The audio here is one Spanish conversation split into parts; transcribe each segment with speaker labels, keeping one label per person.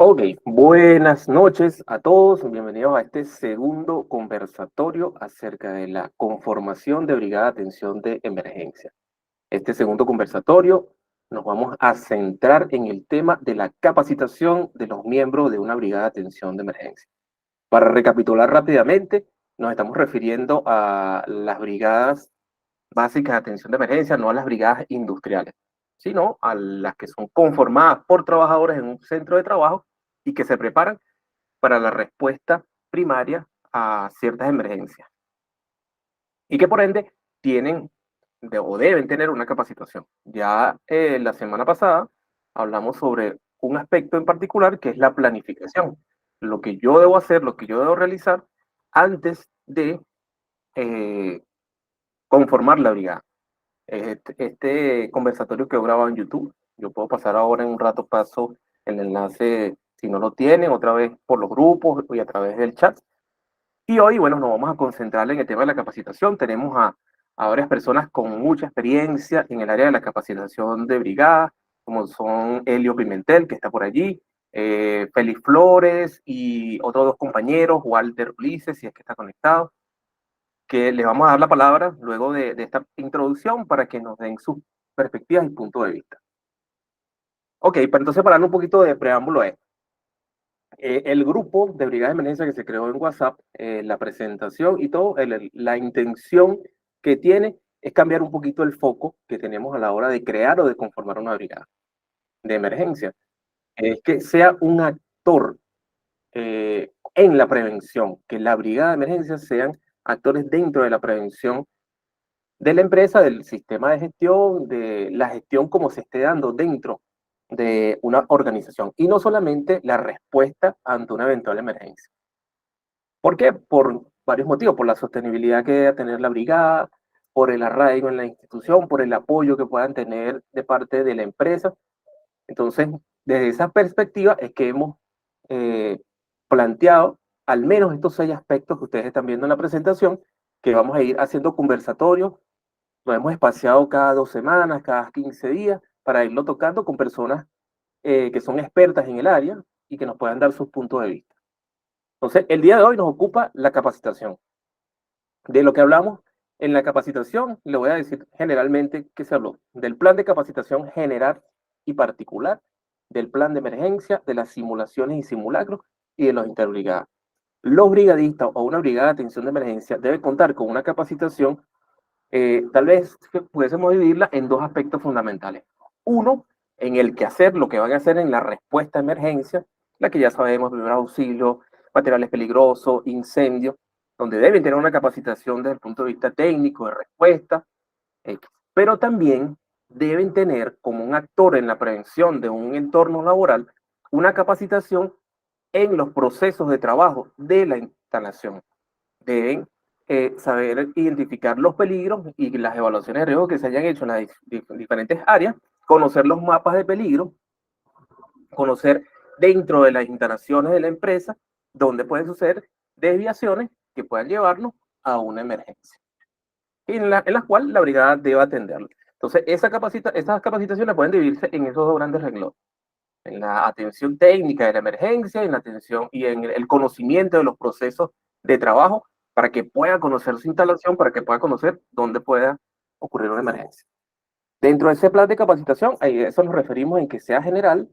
Speaker 1: Ok, buenas noches a todos, bienvenidos a este segundo conversatorio acerca de la conformación de Brigada de Atención de Emergencia. Este segundo conversatorio nos vamos a centrar en el tema de la capacitación de los miembros de una Brigada de Atención de Emergencia. Para recapitular rápidamente, nos estamos refiriendo a las brigadas básicas de atención de emergencia, no a las brigadas industriales, sino a las que son conformadas por trabajadores en un centro de trabajo y que se preparan para la respuesta primaria a ciertas emergencias y que por ende tienen o deben tener una capacitación. Ya la semana pasada hablamos sobre un aspecto en particular que es la planificación, lo que yo debo hacer, lo que yo debo realizar antes de eh, conformar la brigada. Este conversatorio que he grabado en YouTube, yo puedo pasar ahora en un rato, paso el enlace, si no lo tienen, otra vez por los grupos y a través del chat. Y hoy, bueno, nos vamos a concentrar en el tema de la capacitación. Tenemos a varias personas con mucha experiencia en el área de la capacitación de brigada, como son Helio Pimentel, que está por allí, Félix Flores y otros dos compañeros, Walter Ulises, si es que está conectado, que les vamos a dar la palabra luego de esta introducción para que nos den sus perspectivas y punto de vista. Ok, pero entonces para darle un poquito de preámbulo a esto. El grupo de Brigada de Emergencia que se creó en WhatsApp, la presentación y todo, la intención que tiene es cambiar un poquito el foco que tenemos a la hora de crear o de conformar una brigada de emergencia. Es que sea un actor en la prevención, que la brigada de emergencia sean actores dentro de la prevención de la empresa, del sistema de gestión, de la gestión como se esté dando dentro de una organización y no solamente la respuesta ante una eventual emergencia. ¿Por qué? Por varios motivos, por la sostenibilidad que debe tener la brigada, por el arraigo en la institución, por el apoyo que puedan tener de parte de la empresa. Entonces, desde esa perspectiva es que hemos eh, planteado al menos estos 6 aspectos que ustedes están viendo en la presentación, que vamos a ir haciendo conversatorios. Lo hemos espaciado cada 2 semanas, cada 15 días, para irlo tocando con personas que son expertas en el área y que nos puedan dar sus puntos de vista. Entonces, el día de hoy nos ocupa la capacitación. De lo que hablamos en la capacitación, le voy a decir generalmente que se habló del plan de capacitación general y particular, del plan de emergencia, de las simulaciones y simulacros y de los interbrigadas. Los brigadistas o una brigada de atención de emergencia debe contar con una capacitación. Tal vez pudiésemos dividirla en 2 aspectos fundamentales. Uno, en el que hacer lo que van a hacer en la respuesta a emergencia, la que ya sabemos, primer auxilio, materiales peligrosos, incendios, donde deben tener una capacitación desde el punto de vista técnico, de respuesta, pero también deben tener como un actor en la prevención de un entorno laboral una capacitación en los procesos de trabajo de la instalación. Deben saber identificar los peligros y las evaluaciones de riesgo que se hayan hecho en las diferentes áreas, conocer los mapas de peligro, conocer dentro de las instalaciones de la empresa dónde pueden suceder desviaciones que puedan llevarnos a una emergencia, y en las cuales la brigada debe atenderlo. Entonces, esas capacitaciones pueden dividirse en esos 2 grandes renglones: en la atención técnica de la emergencia, en la atención y en el conocimiento de los procesos de trabajo para que pueda conocer su instalación, para que pueda conocer dónde pueda ocurrir una emergencia. Dentro de ese plan de capacitación, a eso nos referimos en que sea general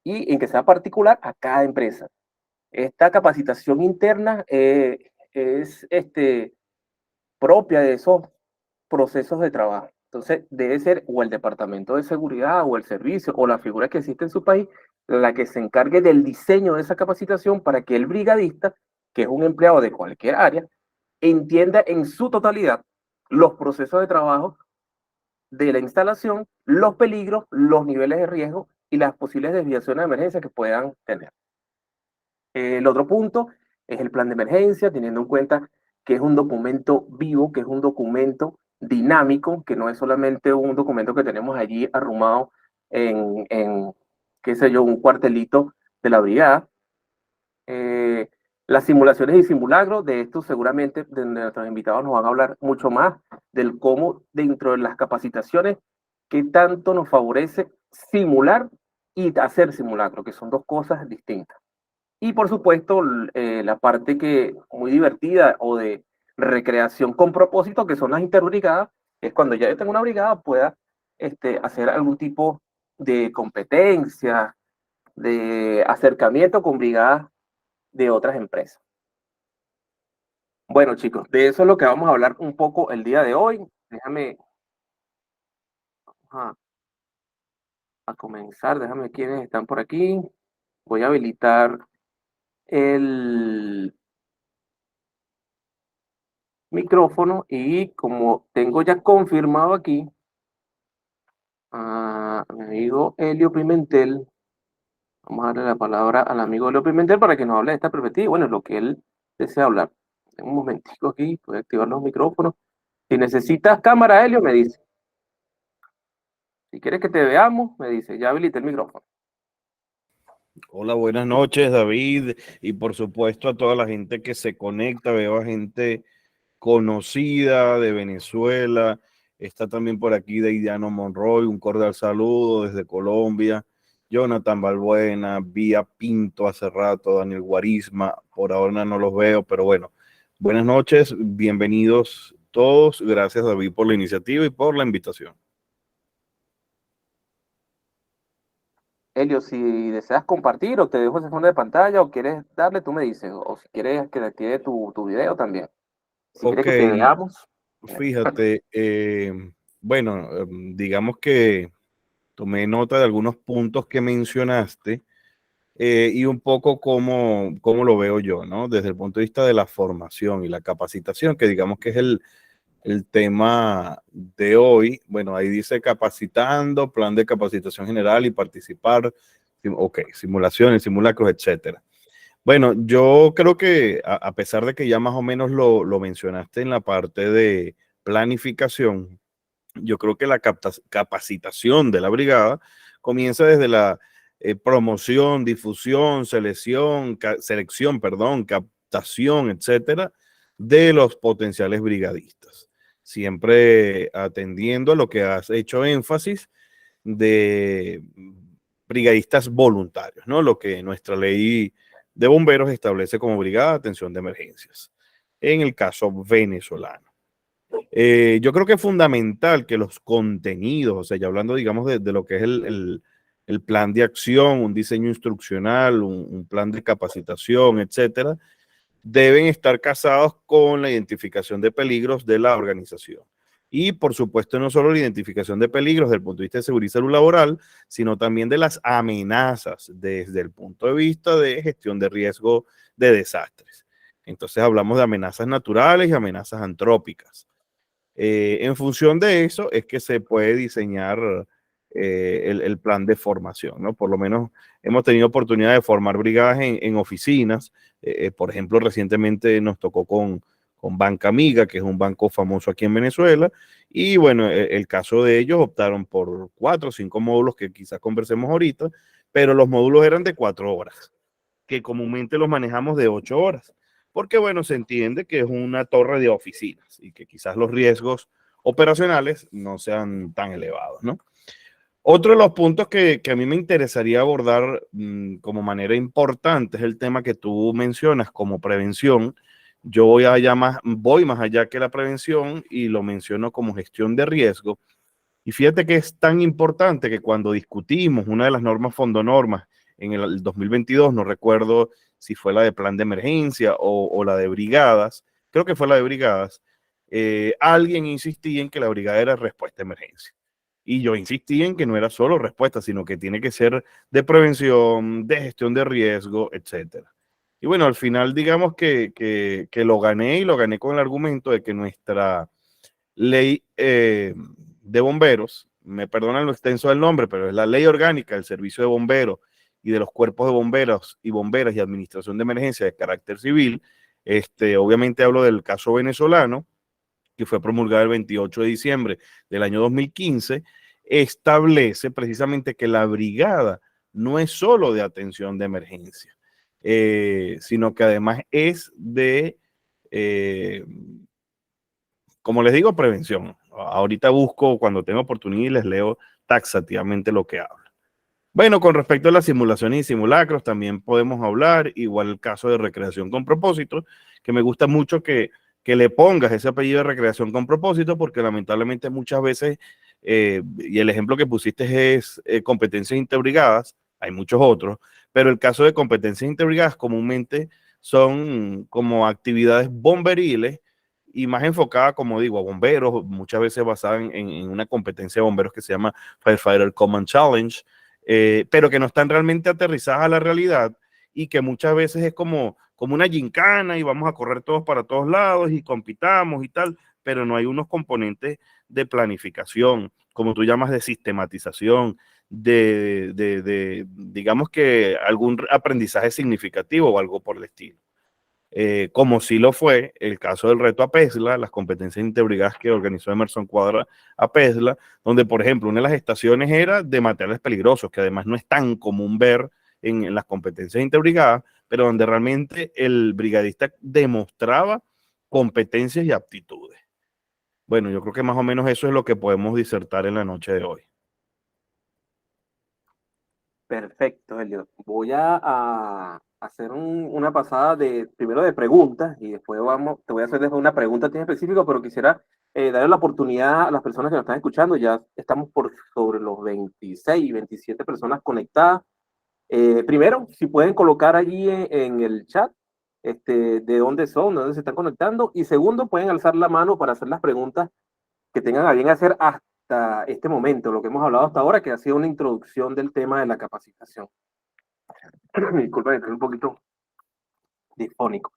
Speaker 1: y en que sea particular a cada empresa. Esta capacitación interna es propia de esos procesos de trabajo. Entonces, debe ser o el departamento de seguridad o el servicio o la figura que existe en su país la que se encargue del diseño de esa capacitación para que el brigadista, que es un empleado de cualquier área, entienda en su totalidad los procesos de trabajo de la instalación, los peligros, los niveles de riesgo y las posibles desviaciones de emergencia que puedan tener. El otro punto es el plan de emergencia, teniendo en cuenta que es un documento vivo, que es un documento dinámico, que no es solamente un documento que tenemos allí arrumado en qué sé yo, un cuartelito de la brigada. Las simulaciones y simulacros, de esto seguramente de nuestros invitados nos van a hablar mucho más, del cómo dentro de las capacitaciones, qué tanto nos favorece simular y hacer simulacro, que son dos cosas distintas. Y por supuesto, la parte que muy divertida o de recreación con propósito, que son las interbrigadas, es cuando ya yo tengo una brigada, pueda hacer algún tipo de competencia, de acercamiento con brigadas de otras empresas. Bueno, chicos, de eso es lo que vamos a hablar un poco el día de hoy. Déjame a, a comenzar, déjame quienes están por aquí. Voy a habilitar el micrófono y como tengo ya confirmado aquí a mi amigo Helio Pimentel, vamos a darle la palabra al amigo Helio Pimentel para que nos hable de esta perspectiva y bueno, lo que él desea hablar. Un momentico aquí, voy a activar los micrófonos. Si necesitas cámara, Helio, me dice. Si quieres que te veamos, me dice, ya habilité el micrófono.
Speaker 2: Hola, buenas noches, David, y por supuesto a toda la gente que se conecta. Veo a gente conocida de Venezuela. Está también por aquí Deidiano Monroy, un cordial saludo desde Colombia. Jonathan Balbuena, Vía Pinto hace rato, Daniel Guarisma, por ahora no los veo, pero bueno, buenas noches, bienvenidos todos. Gracias, David, por la iniciativa y por la invitación.
Speaker 1: Helio, si deseas compartir o te dejo ese fondo de pantalla o quieres darle, tú me dices. O si quieres que te active tu video también. Si quieres
Speaker 2: Ok,
Speaker 1: que te veamos.
Speaker 2: fíjate, bueno, digamos que tomé nota de algunos puntos que mencionaste y un poco cómo lo veo yo, ¿no? Desde el punto de vista de la formación y la capacitación, que digamos que es el tema de hoy. Bueno, ahí dice capacitando, plan de capacitación general y participar, ok, simulaciones, simulacros, etcétera. Bueno, yo creo que a pesar de que ya más o menos lo mencionaste en la parte de planificación, yo creo que la capacitación de la brigada comienza desde la promoción, difusión, selección, perdón, captación, etcétera, de los potenciales brigadistas. Siempre atendiendo a lo que has hecho énfasis de brigadistas voluntarios, ¿no? Lo que nuestra ley de bomberos establece como brigada de atención de emergencias, en el caso venezolano. Yo creo que es fundamental que los contenidos, o sea, ya hablando, digamos, de lo que es el plan de acción, un diseño instruccional, un plan de capacitación, etcétera, deben estar casados con la identificación de peligros de la organización. Y, por supuesto, no solo la identificación de peligros desde el punto de vista de seguridad y salud laboral, sino también de las amenazas desde el punto de vista de gestión de riesgo de desastres. Entonces hablamos de amenazas naturales y amenazas antrópicas. En función de eso es que se puede diseñar el plan de formación, ¿no? Por lo menos hemos tenido oportunidad de formar brigadas en oficinas. Por ejemplo, recientemente nos tocó con Banca Amiga, que es un banco famoso aquí en Venezuela, y bueno, el caso de ellos optaron por 4 o 5 módulos que quizás conversemos ahorita, pero los módulos eran de 4 horas, que comúnmente los manejamos de 8 horas, porque bueno, se entiende que es una torre de oficinas y que quizás los riesgos operacionales no sean tan elevados, ¿no? Otro de los puntos que a mí me interesaría abordar como manera importante es el tema que tú mencionas como prevención. Yo voy más allá que la prevención y lo menciono como gestión de riesgo. Y fíjate que es tan importante que cuando discutimos una de las normas fondonormas en el 2022, no recuerdo si fue la de plan de emergencia o la de brigadas, creo que fue la de brigadas, alguien insistía en que la brigada era respuesta a emergencia. Y yo insistí en que no era solo respuesta, sino que tiene que ser de prevención, de gestión de riesgo, etcétera. Y bueno, al final digamos que lo gané y lo gané con el argumento de que nuestra ley de bomberos, me perdonan lo extenso del nombre, pero es la ley orgánica del servicio de bomberos y de los cuerpos de bomberos y bomberas y administración de emergencia de carácter civil. Obviamente hablo del caso venezolano, que fue promulgada el 28 de diciembre del año 2015, establece precisamente que la brigada no es solo de atención de emergencia, sino que además es de como les digo, prevención. Ahorita busco, cuando tengo oportunidad, y les leo taxativamente lo que habla. Bueno, con respecto a las simulaciones y simulacros, también podemos hablar, igual el caso de recreación con propósito, que me gusta mucho que le pongas ese apellido de recreación con propósito, porque lamentablemente muchas veces, y el ejemplo que pusiste es competencias interbrigadas, hay muchos otros, pero el caso de competencias interbrigadas comúnmente son como actividades bomberiles y más enfocada, como digo, a bomberos, muchas veces basada en una competencia de bomberos que se llama Firefighter Command Challenge, pero que no están realmente aterrizadas a la realidad y que muchas veces es como una gincana y vamos a correr todos para todos lados y compitamos y tal, pero no hay unos componentes de planificación, como tú llamas de sistematización, digamos que algún aprendizaje significativo o algo por el estilo. Como sí lo fue el caso del reto a Pesla, las competencias interbrigadas que organizó Emerson Cuadra a Pesla, donde, por ejemplo, una de las estaciones era de materiales peligrosos, que además no es tan común ver en las competencias interbrigadas, pero donde realmente el brigadista demostraba competencias y aptitudes. Bueno, yo creo que más o menos eso es lo que podemos disertar en la noche de hoy.
Speaker 1: Perfecto, Elliot. Voy a hacer una pasada primero de preguntas y después te voy a hacer después una pregunta a ti en específico, pero quisiera darle la oportunidad a las personas que nos están escuchando. Ya estamos por sobre los 26, 27 personas conectadas. Primero, si pueden colocar allí en el chat de dónde son, de dónde se están conectando. Y segundo, pueden alzar la mano para hacer las preguntas que tengan a bien hacer hasta este momento, lo que hemos hablado hasta ahora, que ha sido una introducción del tema de la capacitación. Disculpen, estoy un poquito disfónico.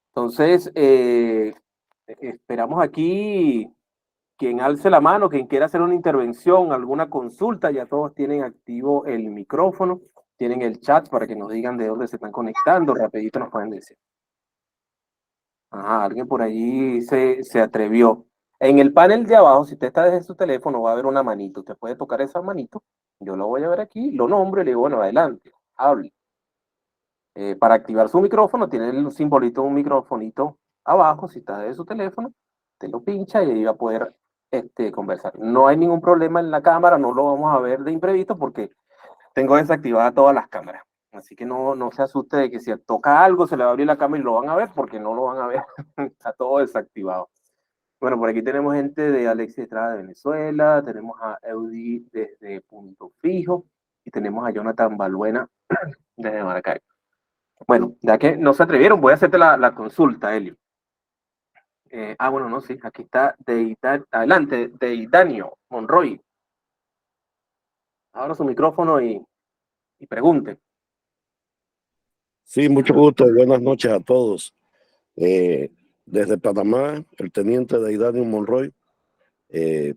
Speaker 1: Entonces, esperamos aquí quien alce la mano, quien quiera hacer una intervención, alguna consulta, ya todos tienen activo el micrófono, tienen el chat para que nos digan de dónde se están conectando, rapidito nos pueden decir. Ajá, alguien por allí se atrevió. En el panel de abajo, si usted está desde su teléfono, va a haber una manito. Usted puede tocar esa manito. Yo lo voy a ver aquí, lo nombro y le digo, bueno, adelante, hable. Para activar su micrófono, tiene el simbolito de un microfonito abajo. Si está desde su teléfono, te lo pincha y ahí va a poder conversar. No hay ningún problema en la cámara, no lo vamos a ver de imprevisto porque tengo desactivadas todas las cámaras. Así que no se asuste de que si toca algo se le va a abrir la cámara y lo van a ver porque no lo van a ver. Está todo desactivado. Bueno, por aquí tenemos gente de Alexis Estrada de Venezuela, tenemos a Eudi desde Punto Fijo y tenemos a Jonathan Balbuena desde Maracaibo. Bueno, ya que no se atrevieron, voy a hacerte la consulta, Elio. Bueno, no, sí, aquí está adelante, Deidanio Monroy. Abra su micrófono y pregunte.
Speaker 3: Sí, mucho gusto. Buenas noches a todos. Desde Panamá, el teniente Deidanio Monroy,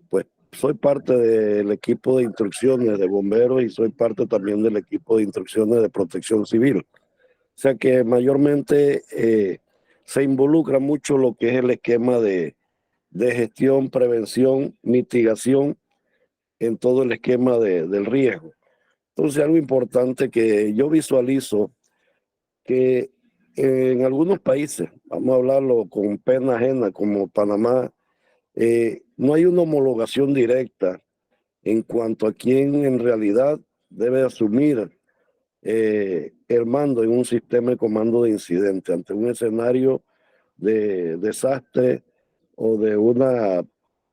Speaker 3: pues soy parte del equipo de instrucciones de bomberos y soy parte también del equipo de instrucciones de protección civil. O sea que mayormente se involucra mucho lo que es el esquema de gestión, prevención, mitigación en todo el esquema del riesgo. Entonces, algo importante que yo visualizo que en algunos países, vamos a hablarlo con pena ajena, como Panamá, no hay una homologación directa en cuanto a quién en realidad debe asumir el mando en un sistema de comando de incidente ante un escenario de desastre o de una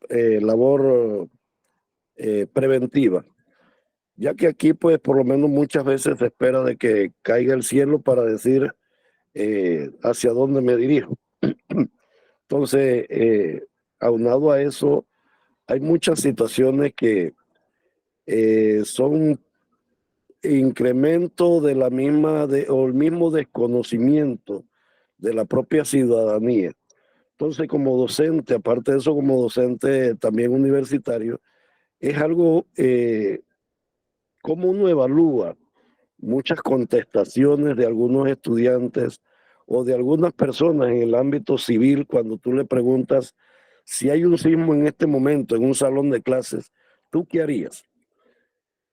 Speaker 3: labor preventiva. Ya que aquí, pues, por lo menos muchas veces se espera de que caiga el cielo para decir hacia dónde me dirijo. Entonces, aunado a eso, hay muchas situaciones que son incremento de la misma o el mismo desconocimiento de la propia ciudadanía. Entonces, como docente, aparte de eso, como docente también universitario, es algo como uno evalúa muchas contestaciones de algunos estudiantes o de algunas personas en el ámbito civil cuando tú le preguntas si hay un sismo en este momento en un salón de clases, ¿tú qué harías?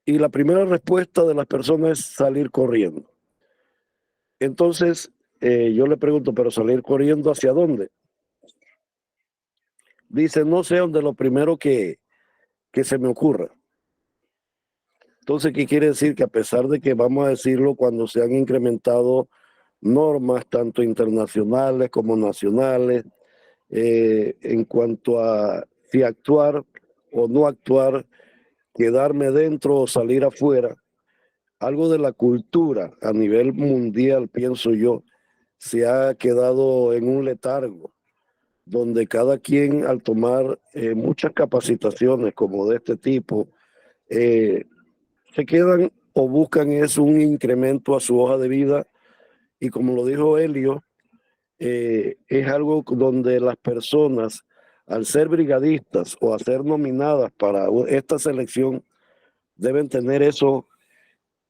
Speaker 3: Y la primera respuesta de las personas es salir corriendo. Entonces, yo le pregunto, ¿pero salir corriendo hacia dónde? Dice, no sé, dónde lo primero que se me ocurra. Entonces, ¿qué quiere decir? Que a pesar de que, vamos a decirlo, cuando se han incrementado normas, tanto internacionales como nacionales, en cuanto a si actuar o no actuar, quedarme dentro o salir afuera, algo de la cultura a nivel mundial, pienso yo, se ha quedado en un letargo, donde cada quien al tomar muchas capacitaciones como de este tipo, eh, se quedan o buscan es un incremento a su hoja de vida y como lo dijo Helio, es algo donde las personas, al ser brigadistas o a ser nominadas para esta selección, deben tener eso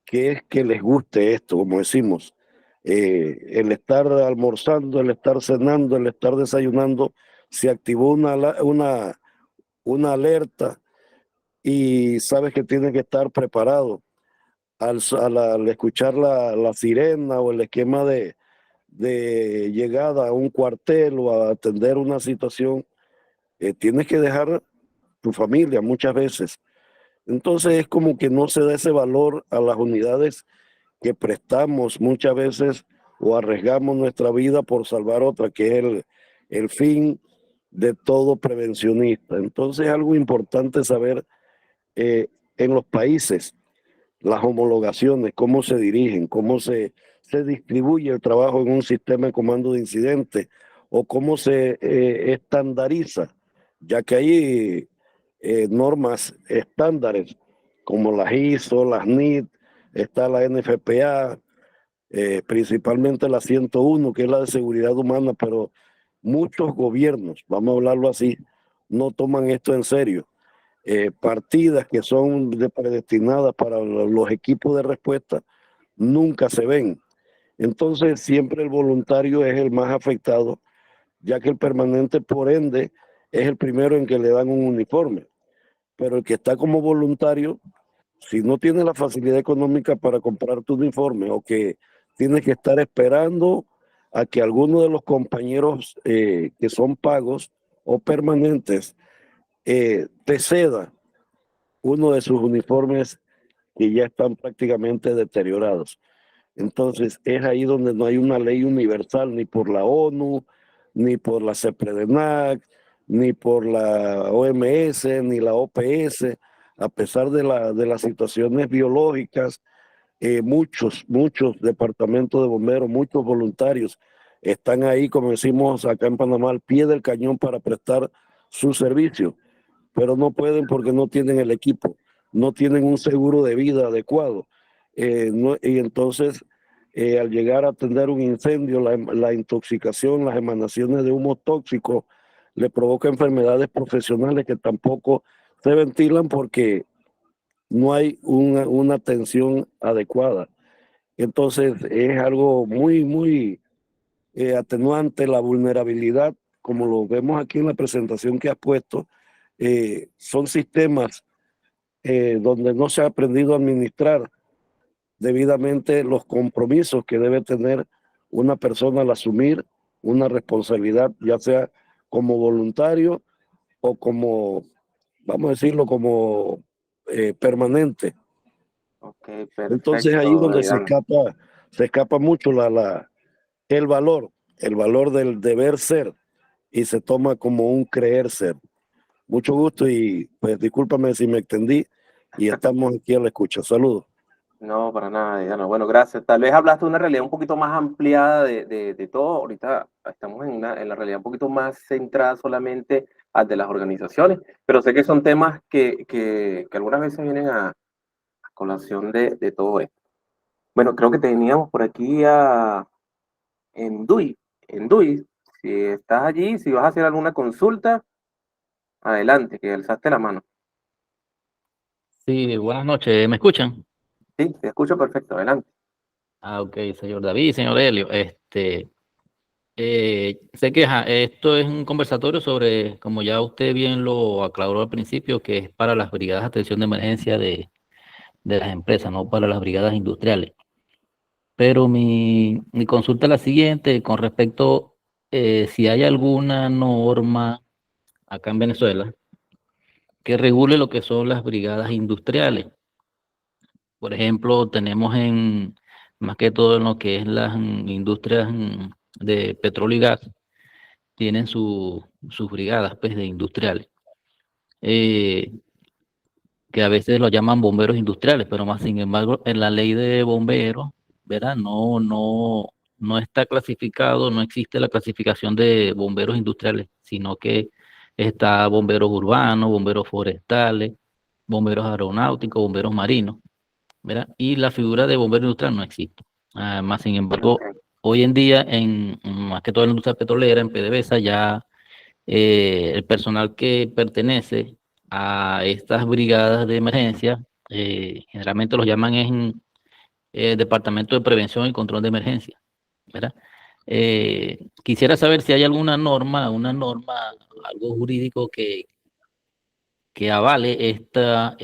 Speaker 3: que es que les guste esto, como decimos, el estar almorzando, el estar cenando, el estar desayunando, se activó una alerta y sabes que tienes que estar preparado. Al escuchar la sirena o el esquema de llegada a un cuartel o a atender una situación, tienes que dejar tu familia muchas veces. Entonces es como que no se da ese valor a las unidades que prestamos muchas veces o arriesgamos nuestra vida por salvar otra, que es el fin de todo prevencionista. Entonces es algo importante saber eh, en los países las homologaciones, cómo se dirigen, cómo se distribuye el trabajo en un sistema de comando de incidentes o cómo se estandariza, ya que hay normas estándares como las ISO, las NIT, está la NFPA, principalmente la 101, que es la de seguridad humana, pero muchos gobiernos, vamos a hablarlo así, no toman esto en serio. Partidas que son predestinadas para los equipos de respuesta nunca se ven. Entonces siempre el voluntario es el más afectado, ya que el permanente por ende es el primero en que le dan un uniforme. Pero el que está como voluntario, si no tiene la facilidad económica para comprar tu uniforme o que tienes que estar esperando a que alguno de los compañeros que son pagos o permanentes te ceda uno de sus uniformes que ya están prácticamente deteriorados. Entonces es ahí donde no hay una ley universal ni por la ONU, ni por la CEPREDENAC, ni por la OMS, ni la OPS, a pesar de las situaciones biológicas, muchos departamentos de bomberos, muchos voluntarios están ahí, como decimos acá en Panamá, al pie del cañón para prestar su servicio, pero no pueden porque no tienen el equipo, no tienen un seguro de vida adecuado. Y entonces, al llegar a atender un incendio, la intoxicación, las emanaciones de humo tóxico, le provoca enfermedades profesionales que tampoco se ventilan porque no hay una atención adecuada. Entonces, es algo muy atenuante la vulnerabilidad, como lo vemos aquí en la presentación que has puesto. Son sistemas donde no se ha aprendido a administrar debidamente los compromisos que debe tener una persona al asumir una responsabilidad, ya sea como voluntario o como, vamos a decirlo, como permanente.
Speaker 1: Ok,
Speaker 3: Entonces ahí
Speaker 1: perfecto,
Speaker 3: donde
Speaker 1: David.
Speaker 3: se escapa mucho el valor del deber ser y se toma como un creer ser. Mucho gusto y pues discúlpame si me extendí y estamos aquí a la escucha. Saludos.
Speaker 1: No, para nada, Diana. Bueno, gracias. Tal vez hablaste de una realidad un poquito más ampliada de todo. Ahorita estamos en la realidad un poquito más centrada solamente al de las organizaciones, pero sé que son temas que algunas veces vienen a colación de todo esto. Bueno, creo que teníamos por aquí a Endui. Endui, si estás allí, si vas a hacer alguna consulta, adelante, que alzaste la mano.
Speaker 4: Sí, buenas noches, ¿me escuchan?
Speaker 1: Sí, te escucho perfecto, adelante.
Speaker 4: Ah, ok, señor David, señor Helio. Sé que esto es un conversatorio sobre, como ya usted bien lo aclaró al principio, que es para las brigadas de atención de emergencia de las empresas, no para las brigadas industriales. Pero mi consulta es la siguiente, con respecto si hay alguna norma acá en Venezuela que regule lo que son las brigadas industriales. Por ejemplo, tenemos más que todo en lo que es las industrias de petróleo y gas, tienen sus brigadas pues, de industriales, eh, que a veces lo llaman bomberos industriales, pero más sin embargo en la ley de bomberos, ¿verdad? No está clasificado, no existe la clasificación de bomberos industriales, sino que está bomberos urbanos, bomberos forestales, bomberos aeronáuticos, bomberos marinos, ¿verdad? Y la figura de bombero industrial no existe. Más sin embargo,
Speaker 1: Ok.
Speaker 4: hoy en día, más que todo en la industria petrolera, en PDVSA, ya el personal que pertenece a estas brigadas de emergencia, generalmente los llaman en Departamento de Prevención y Control de Emergencia, ¿verdad? Quisiera saber si hay alguna norma, algo jurídico que avale estas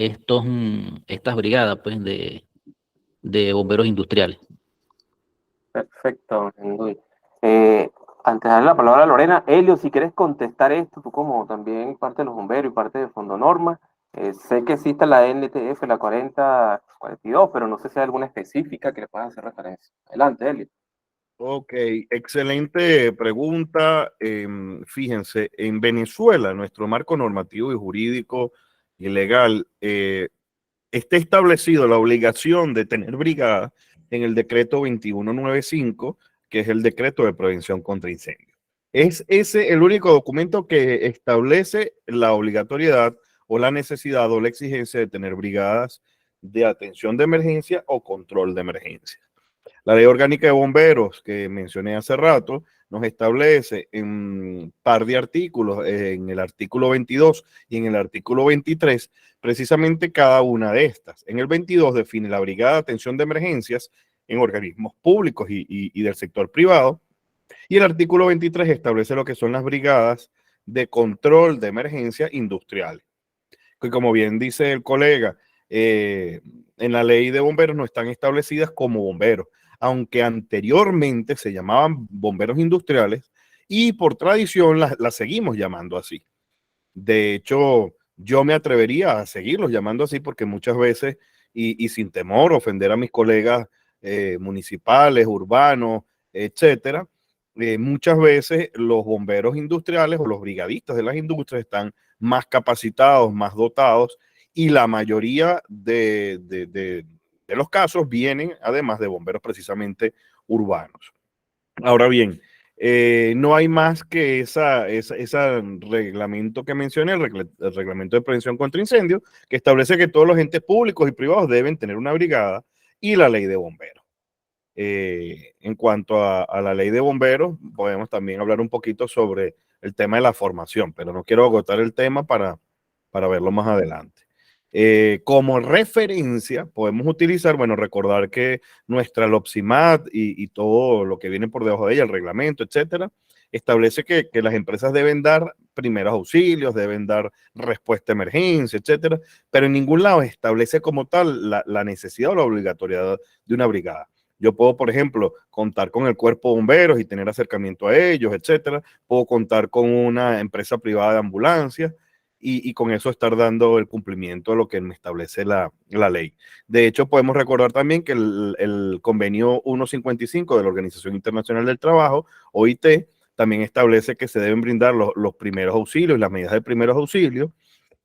Speaker 4: brigadas pues, de bomberos industriales.
Speaker 1: Perfecto, Henry. Antes de darle la palabra a Lorena, Elio, si quieres contestar esto, tú como también parte de los bomberos y parte de Fondo Norma, sé que existe la NTF, la 4042, pero no sé si hay alguna específica que le puedas hacer referencia. Adelante, Elio.
Speaker 2: Ok, excelente pregunta. Fíjense, en Venezuela, nuestro marco normativo y jurídico y legal, está establecido la obligación de tener brigada en el decreto 2195, que es el decreto de prevención contra incendios. Es ese el único documento que establece la obligatoriedad o la necesidad o la exigencia de tener brigadas de atención de emergencia o control de emergencia. La ley orgánica de bomberos que mencioné hace rato nos establece en un par de artículos, en el artículo 22 y en el artículo 23, precisamente cada una de estas. En el 22 define la brigada de atención de emergencias en organismos públicos y del sector privado, y el artículo 23 establece lo que son las brigadas de control de emergencia industriales. Que como bien dice el colega, en la ley de bomberos no están establecidas como bomberos, aunque anteriormente se llamaban bomberos industriales y por tradición las seguimos llamando así. De hecho, yo me atrevería a seguirlos llamando así porque muchas veces, y sin temor a ofender a mis colegas municipales, urbanos, etcétera, muchas veces los bomberos industriales o los brigadistas de las industrias están más capacitados, más dotados, y la mayoría de los casos vienen además de bomberos precisamente urbanos. Ahora bien, no hay más que ese reglamento que mencioné, el reglamento de prevención contra incendios, que establece que todos los entes públicos y privados deben tener una brigada, y la ley de bomberos. En cuanto a la ley de bomberos, podemos también hablar un poquito sobre el tema de la formación, pero no quiero agotar el tema para verlo más adelante. Como referencia, podemos utilizar, bueno, recordar que nuestra LOPSIMAT y todo lo que viene por debajo de ella, el reglamento, etcétera, establece que las empresas deben dar primeros auxilios, deben dar respuesta a emergencia, etcétera, pero en ningún lado establece como tal la necesidad o la obligatoriedad de una brigada. Yo puedo, por ejemplo, contar con el cuerpo de bomberos y tener acercamiento a ellos, etcétera. Puedo contar con una empresa privada de ambulancia y con eso estar dando el cumplimiento a lo que me establece la ley. De hecho, podemos recordar también que el convenio 155 de la Organización Internacional del Trabajo, OIT, también establece que se deben brindar los primeros auxilios, las medidas de primeros auxilios,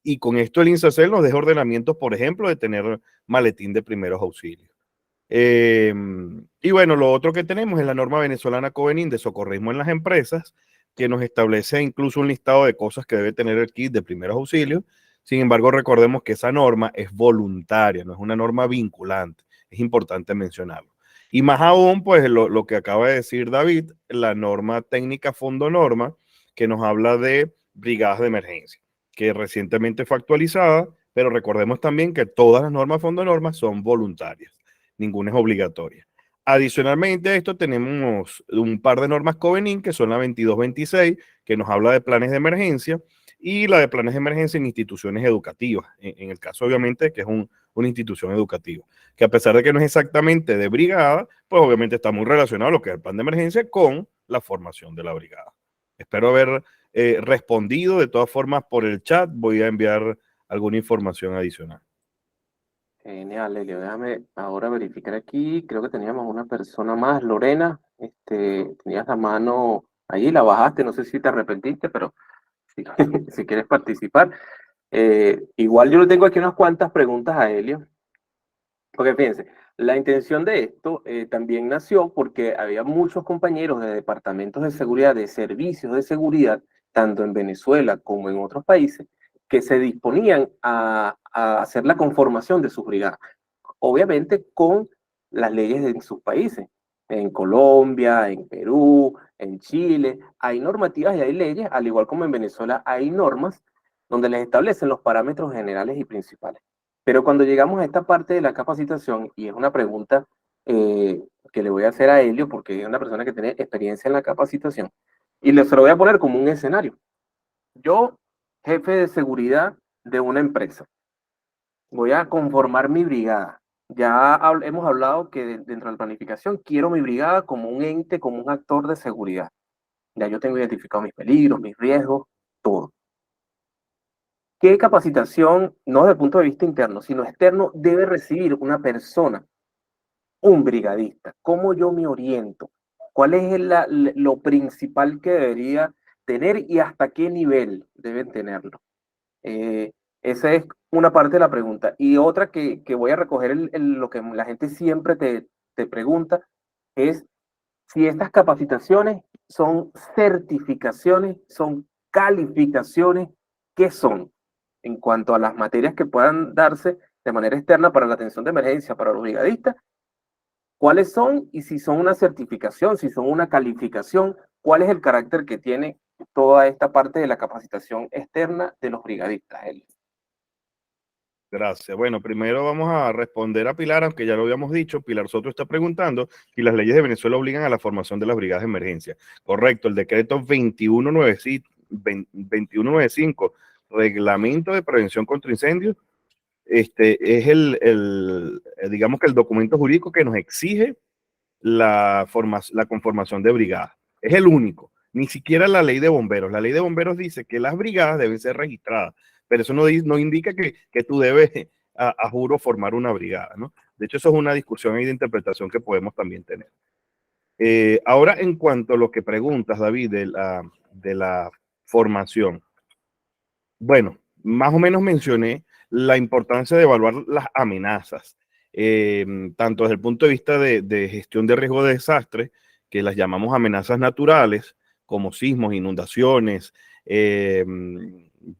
Speaker 2: y con esto el INSACEL nos deja ordenamientos, por ejemplo, de tener maletín de primeros auxilios. Y bueno, lo otro que tenemos es la norma venezolana Covenin de socorrismo en las empresas, que nos establece incluso un listado de cosas que debe tener el kit de primeros auxilios. Sin embargo, recordemos que esa norma es voluntaria, no es una norma vinculante. Es importante mencionarlo. Y más aún, pues lo que acaba de decir David, la norma técnica Fondo Norma, que nos habla de brigadas de emergencia, que recientemente fue actualizada, pero recordemos también que todas las normas Fondo Norma son voluntarias, ninguna es obligatoria. Adicionalmente a esto tenemos un par de normas Covenin, que son la 2226, que nos habla de planes de emergencia, y la de planes de emergencia en instituciones educativas, en el caso obviamente que es una institución educativa, que a pesar de que no es exactamente de brigada, pues obviamente está muy relacionado a lo que es el plan de emergencia con la formación de la brigada. Espero haber respondido. De todas formas, por el chat voy a enviar alguna información adicional.
Speaker 1: Genial, Elio. Déjame ahora verificar aquí. Creo que teníamos una persona más, Lorena. Tenías la mano ahí, la bajaste. No sé si te arrepentiste, pero si, si quieres participar. Igual yo le tengo aquí unas cuantas preguntas a Elio. Porque fíjense, la intención de esto también nació porque había muchos compañeros de departamentos de seguridad, de servicios de seguridad, tanto en Venezuela como en otros países, que se disponían a hacer la conformación de sus brigadas, obviamente con las leyes de sus países. En Colombia, en Perú, en Chile, hay normativas y hay leyes, al igual como en Venezuela hay normas donde les establecen los parámetros generales y principales. Pero cuando llegamos a esta parte de la capacitación, y es una pregunta que le voy a hacer a Helio, porque es una persona que tiene experiencia en la capacitación, y se lo voy a poner como un escenario. Yo, jefe de seguridad de una empresa, voy a conformar mi brigada. Ya hemos hablado que dentro de la planificación quiero mi brigada como un ente, como un actor de seguridad. Ya yo tengo identificado mis peligros, mis riesgos, todo. ¿Qué capacitación, no desde el punto de vista interno, sino externo, debe recibir una persona, un brigadista? ¿Cómo yo me oriento? ¿Cuál es lo principal que debería tener y hasta qué nivel deben tenerlo? Eh, Esa es una parte de la pregunta. Y otra que voy a recoger lo que la gente siempre te pregunta es si estas capacitaciones son certificaciones, son calificaciones, ¿qué son? En cuanto a las materias que puedan darse de manera externa para la atención de emergencia para los brigadistas, ¿cuáles son? Y si son una certificación, si son una calificación, ¿cuál es el carácter que tiene toda esta parte de la capacitación externa de los brigadistas?
Speaker 2: Gracias. Bueno, primero vamos a responder a Pilar, aunque ya lo habíamos dicho. Pilar Soto está preguntando si las leyes de Venezuela obligan a la formación de las brigadas de emergencia. Correcto, el decreto 2195, Reglamento de Prevención contra Incendios, es digamos que el documento jurídico que nos exige la conformación de brigadas. Es el único. Ni siquiera la ley de bomberos. La ley de bomberos dice que las brigadas deben ser registradas, pero eso no indica que tú debes a juro formar una brigada, ¿no? De hecho, eso es una discusión ahí de interpretación que podemos también tener. Ahora, en cuanto a lo que preguntas, David, de la formación. Bueno, más o menos mencioné la importancia de evaluar las amenazas, tanto desde el punto de vista de gestión de riesgo de desastre, que las llamamos amenazas naturales, como sismos, inundaciones,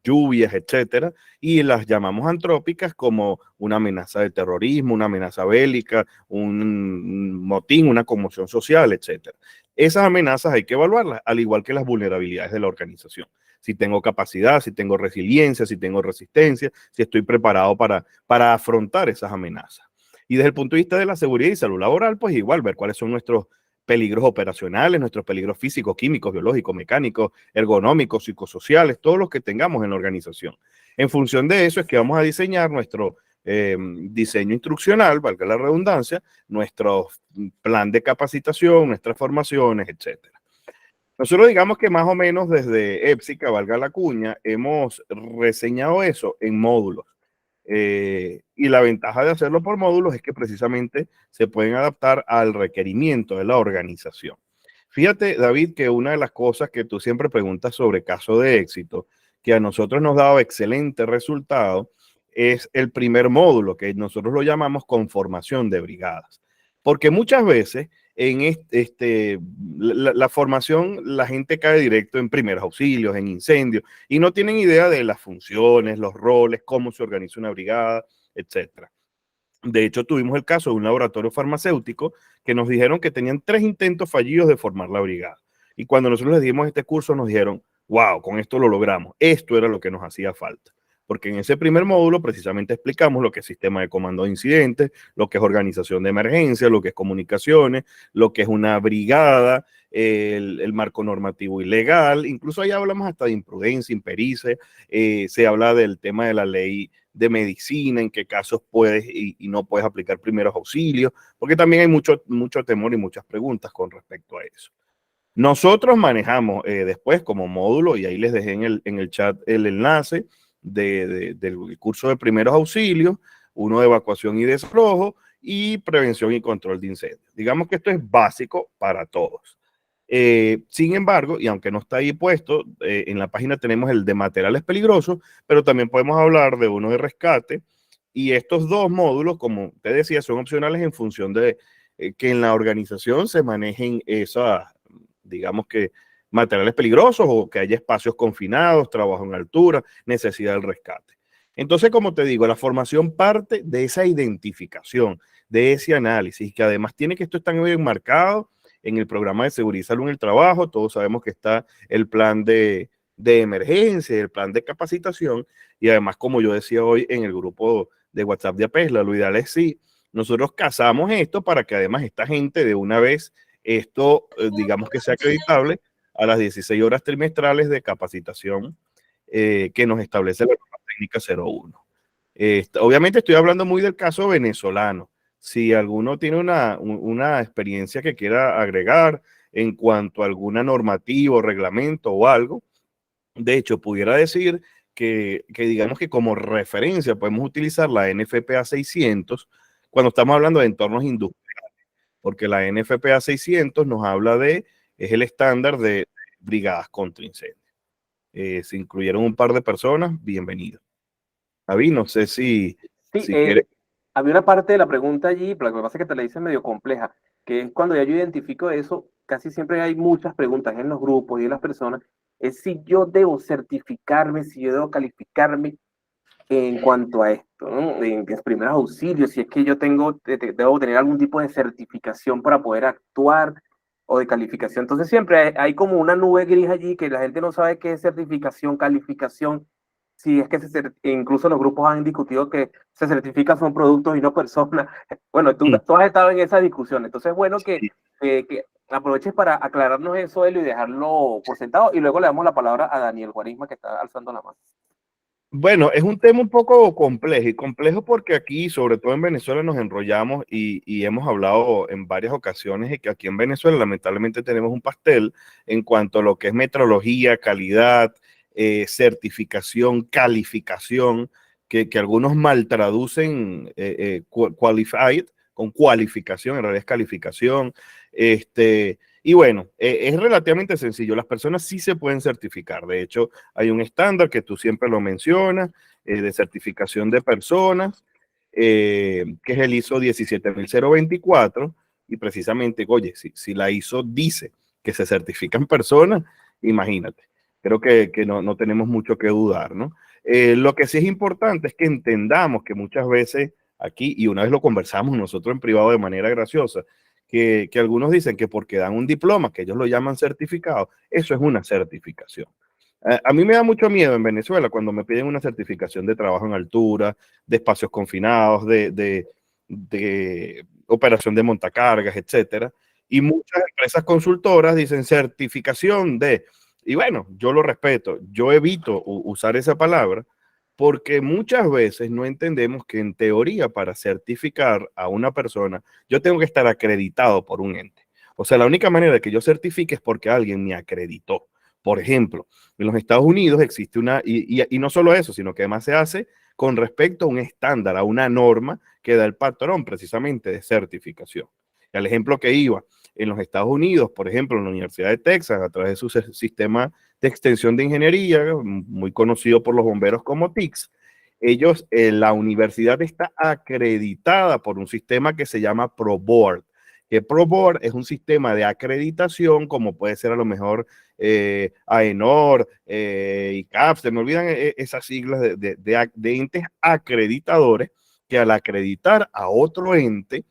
Speaker 2: lluvias, etcétera, y las llamamos antrópicas como una amenaza de terrorismo, una amenaza bélica, un motín, una conmoción social, etcétera. Esas amenazas hay que evaluarlas, al igual que las vulnerabilidades de la organización. Si tengo capacidad, si tengo resiliencia, si tengo resistencia, si estoy preparado para afrontar esas amenazas. Y desde el punto de vista de la seguridad y salud laboral, pues igual ver cuáles son nuestros peligros operacionales, nuestros peligros físicos, químicos, biológicos, mecánicos, ergonómicos, psicosociales, todos los que tengamos en la organización. En función de eso es que vamos a diseñar nuestro diseño instruccional, valga la redundancia, nuestro plan de capacitación, nuestras formaciones, etcétera. Nosotros digamos que más o menos desde EPSICA, valga la cuña, hemos reseñado eso en módulos. Y la ventaja de hacerlo por módulos es que precisamente se pueden adaptar al requerimiento de la organización. Fíjate, David, que una de las cosas que tú siempre preguntas sobre caso de éxito, que a nosotros nos daba excelente resultado, es el primer módulo, que nosotros lo llamamos conformación de brigadas. Porque muchas veces en la formación la gente cae directo en primeros auxilios, en incendios, y no tienen idea de las funciones, los roles, cómo se organiza una brigada, etcétera. De hecho, tuvimos el caso de un laboratorio farmacéutico que nos dijeron que tenían 3 intentos fallidos de formar la brigada. Y cuando nosotros les dimos este curso, nos dijeron, wow, con esto lo logramos. Esto era lo que nos hacía falta. Porque en ese primer módulo precisamente explicamos lo que es sistema de comando de incidentes, lo que es organización de emergencia, lo que es comunicaciones, lo que es una brigada, el marco normativo y legal. Incluso ahí hablamos hasta de imprudencia, impericia, se habla del tema de la ley de medicina, en qué casos puedes y no puedes aplicar primeros auxilios, porque también hay mucho temor y muchas preguntas con respecto a eso. Nosotros manejamos después como módulo, y ahí les dejé en el chat el enlace del curso de primeros auxilios, uno de evacuación y desalojo y prevención y control de incendios. Digamos que esto es básico para todos. Sin embargo, y aunque no está ahí puesto, en la página tenemos el de materiales peligrosos, pero también podemos hablar de uno de rescate. Y estos dos módulos, como te decía, son opcionales en función de que en la organización se manejen esas, digamos que, materiales peligrosos o que haya espacios confinados, trabajo en altura, necesidad del rescate. Entonces, como te digo, la formación parte de esa identificación, de ese análisis, que además tiene que esto estar bien enmarcado en el programa de seguridad y salud en el trabajo. Todos sabemos que está el plan de emergencia, el plan de capacitación, y además, como yo decía hoy en el grupo de WhatsApp de APESLA, lo ideal es sí, nosotros casamos esto para que además esta gente de una vez, esto digamos que sea acreditable a las 16 horas trimestrales de capacitación que nos establece la norma técnica 01. Obviamente estoy hablando muy del caso venezolano. Si alguno tiene una experiencia que quiera agregar en cuanto a alguna normativa o reglamento o algo, de hecho, pudiera decir que digamos que como referencia podemos utilizar la NFPA 600 cuando estamos hablando de entornos industriales, porque la NFPA 600 nos habla es el estándar de brigadas contra incendios. Se incluyeron un par de personas, bienvenido. Javi, no sé si quieres.
Speaker 1: Había una parte de la pregunta allí, pero lo que pasa es que te la hice medio compleja, que es cuando ya yo identifico eso, casi siempre hay muchas preguntas en los grupos y en las personas, es si yo debo certificarme, si yo debo calificarme en cuanto a esto, ¿no? En los primeros auxilios, si es que yo debo tener algún tipo de certificación para poder actuar o de calificación. Entonces siempre hay como una nube gris allí que la gente no sabe qué es certificación, calificación. Si es que incluso los grupos han discutido que se certifican son productos y no personas. Bueno, tú has estado en esa discusión. Entonces es bueno que aproveches para aclararnos eso y dejarlo por sentado. Y luego le damos la palabra a Daniel Guarisma, que está alzando la mano.
Speaker 2: Bueno, es un tema un poco complejo, y complejo porque aquí, sobre todo en Venezuela, nos enrollamos y hemos hablado en varias ocasiones de que aquí en Venezuela lamentablemente tenemos un pastel en cuanto a lo que es metrología, calidad, certificación, calificación, que algunos mal traducen qualified con cualificación, en realidad es calificación. Y bueno, es relativamente sencillo. Las personas sí se pueden certificar. De hecho, hay un estándar que tú siempre lo mencionas, de certificación de personas, que es el ISO 17024. Y precisamente, oye, si la ISO dice que se certifican personas, imagínate. Creo que no tenemos mucho que dudar, ¿no? Lo que sí es importante es que entendamos que muchas veces aquí, y una vez lo conversamos nosotros en privado de manera graciosa, que algunos dicen que porque dan un diploma, que ellos lo llaman certificado, eso es una certificación. A mí me da mucho miedo en Venezuela cuando me piden una certificación de trabajo en altura, de espacios confinados, de operación de montacargas, etcétera. Y muchas empresas consultoras dicen certificación de, y bueno, yo lo respeto, yo evito usar esa palabra, porque muchas veces no entendemos que en teoría para certificar a una persona yo tengo que estar acreditado por un ente. O sea, la única manera de que yo certifique es porque alguien me acreditó. Por ejemplo, en los Estados Unidos existe y no solo eso, sino que además se hace con respecto a un estándar, a una norma que da el patrón precisamente de certificación. El ejemplo que iba, en los Estados Unidos, por ejemplo, en la Universidad de Texas, a través de su sistema de extensión de ingeniería, muy conocido por los bomberos como TICS, la universidad está acreditada por un sistema que se llama ProBoard, que ProBoard es un sistema de acreditación, como puede ser a lo mejor AENOR, ICAP, se me olvidan esas siglas de entes acreditadores, que al acreditar a otro ente,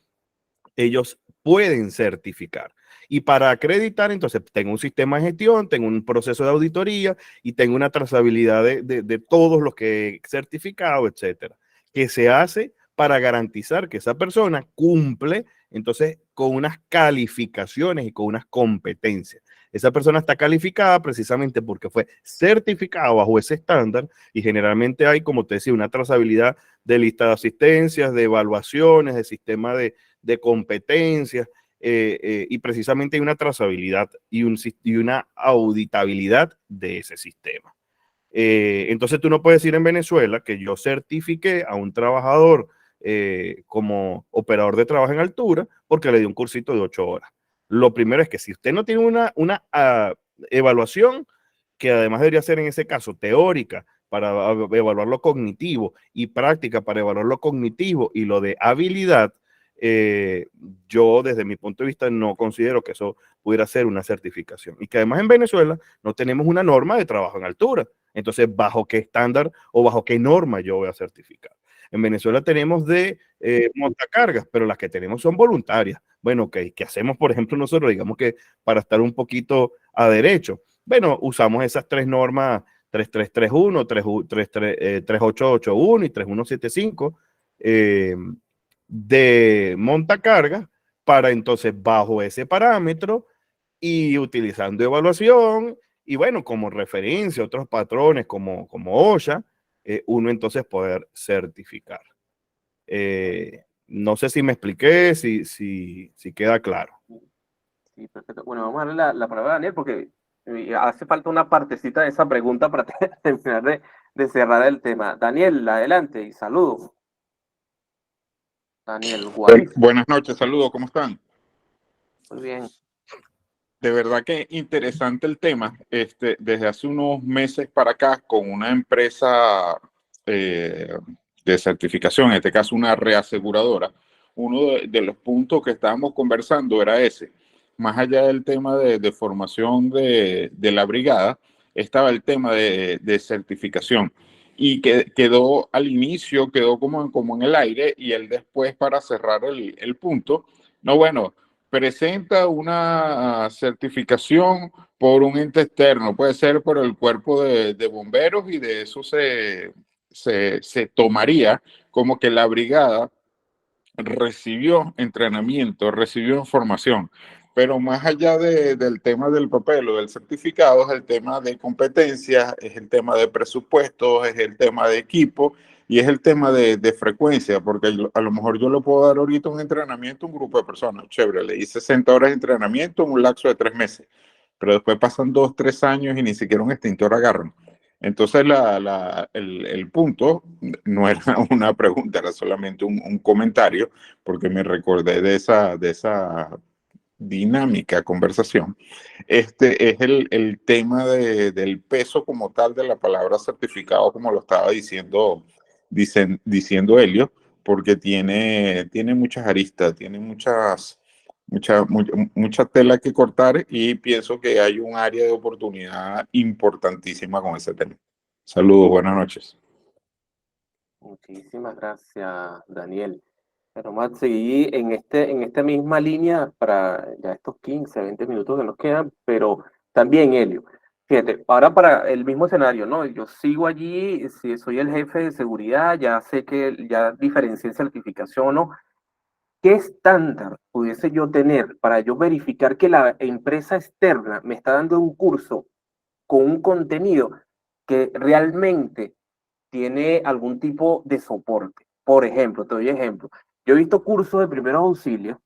Speaker 2: ellos pueden certificar. Y para acreditar, entonces, tengo un sistema de gestión, tengo un proceso de auditoría y tengo una trazabilidad de todos los que he certificado, etcétera, que se hace para garantizar que esa persona cumple, entonces, con unas calificaciones y con unas competencias. Esa persona está calificada precisamente porque fue certificada bajo ese estándar, y generalmente hay, como te decía, una trazabilidad de lista de asistencias, de evaluaciones, de sistema de competencias, y precisamente hay una trazabilidad y una auditabilidad de ese sistema. Entonces tú no puedes decir en Venezuela que yo certifiqué a un trabajador como operador de trabajo en altura porque le dio un cursito de 8 horas. Lo primero es que si usted no tiene una evaluación, que además debería ser en ese caso teórica para evaluar lo cognitivo y práctica para evaluar lo cognitivo y lo de habilidad, yo desde mi punto de vista no considero que eso pudiera ser una certificación. Y que además en Venezuela no tenemos una norma de trabajo en altura. Entonces, ¿bajo qué estándar o bajo qué norma yo voy a certificar? En Venezuela tenemos de montacargas, pero las que tenemos son voluntarias. Bueno, ¿qué hacemos, por ejemplo, nosotros? Digamos que para estar un poquito a derecho. Bueno, usamos esas 3 normas, 3331, 3881 y 3175 de montacargas para entonces bajo ese parámetro y utilizando evaluación y bueno, como referencia otros patrones como OSHA, uno entonces poder certificar. No sé si me expliqué, si queda claro.
Speaker 1: Sí, perfecto. Bueno, vamos a darle la palabra a Daniel porque hace falta una partecita de esa pregunta para terminar de cerrar el tema. Daniel, adelante y saludos. Daniel Juárez.
Speaker 5: Buenas noches, saludos, ¿cómo están?
Speaker 1: Muy bien.
Speaker 5: De verdad que interesante el tema. Desde hace unos meses para acá, con una empresa de certificación, en este caso una reaseguradora, uno de los puntos que estábamos conversando era ese. Más allá del tema de formación de la brigada, estaba el tema de certificación. Y que quedó al inicio, quedó como en el aire, y él después, para cerrar el punto, no, bueno, presenta una certificación por un ente externo, puede ser por el cuerpo de bomberos, y de eso se tomaría como que la brigada recibió entrenamiento, recibió información. Pero más allá del tema del papel o del certificado, es el tema de competencias, es el tema de presupuestos, es el tema de equipo y es el tema de frecuencia, porque a lo mejor yo le puedo dar ahorita un entrenamiento a un grupo de personas, chévere, le di 60 horas de entrenamiento en un lapso de 3 meses, pero después pasan 2, 3 años y ni siquiera un extintor agarran. Entonces el punto no era una pregunta, era solamente un comentario, porque me recordé de esa dinámica conversación. Este es el tema del peso como tal de la palabra certificado, como lo estaba diciendo Helio, porque tiene muchas aristas, tiene mucha tela que cortar, y pienso que hay un área de oportunidad importantísima con ese tema. Saludos, buenas noches.
Speaker 1: Muchísimas gracias, Daniel. Pero vamos a seguir en esta misma línea para ya estos 15, 20 minutos que nos quedan, pero también, Helio, fíjate, ahora para el mismo escenario, ¿no? Yo sigo allí, si soy el jefe de seguridad, ya sé que ya diferencié certificación o no. ¿Qué estándar pudiese yo tener para yo verificar que la empresa externa me está dando un curso con un contenido que realmente tiene algún tipo de soporte? Por ejemplo, te doy ejemplo. Yo he visto cursos de primeros auxilios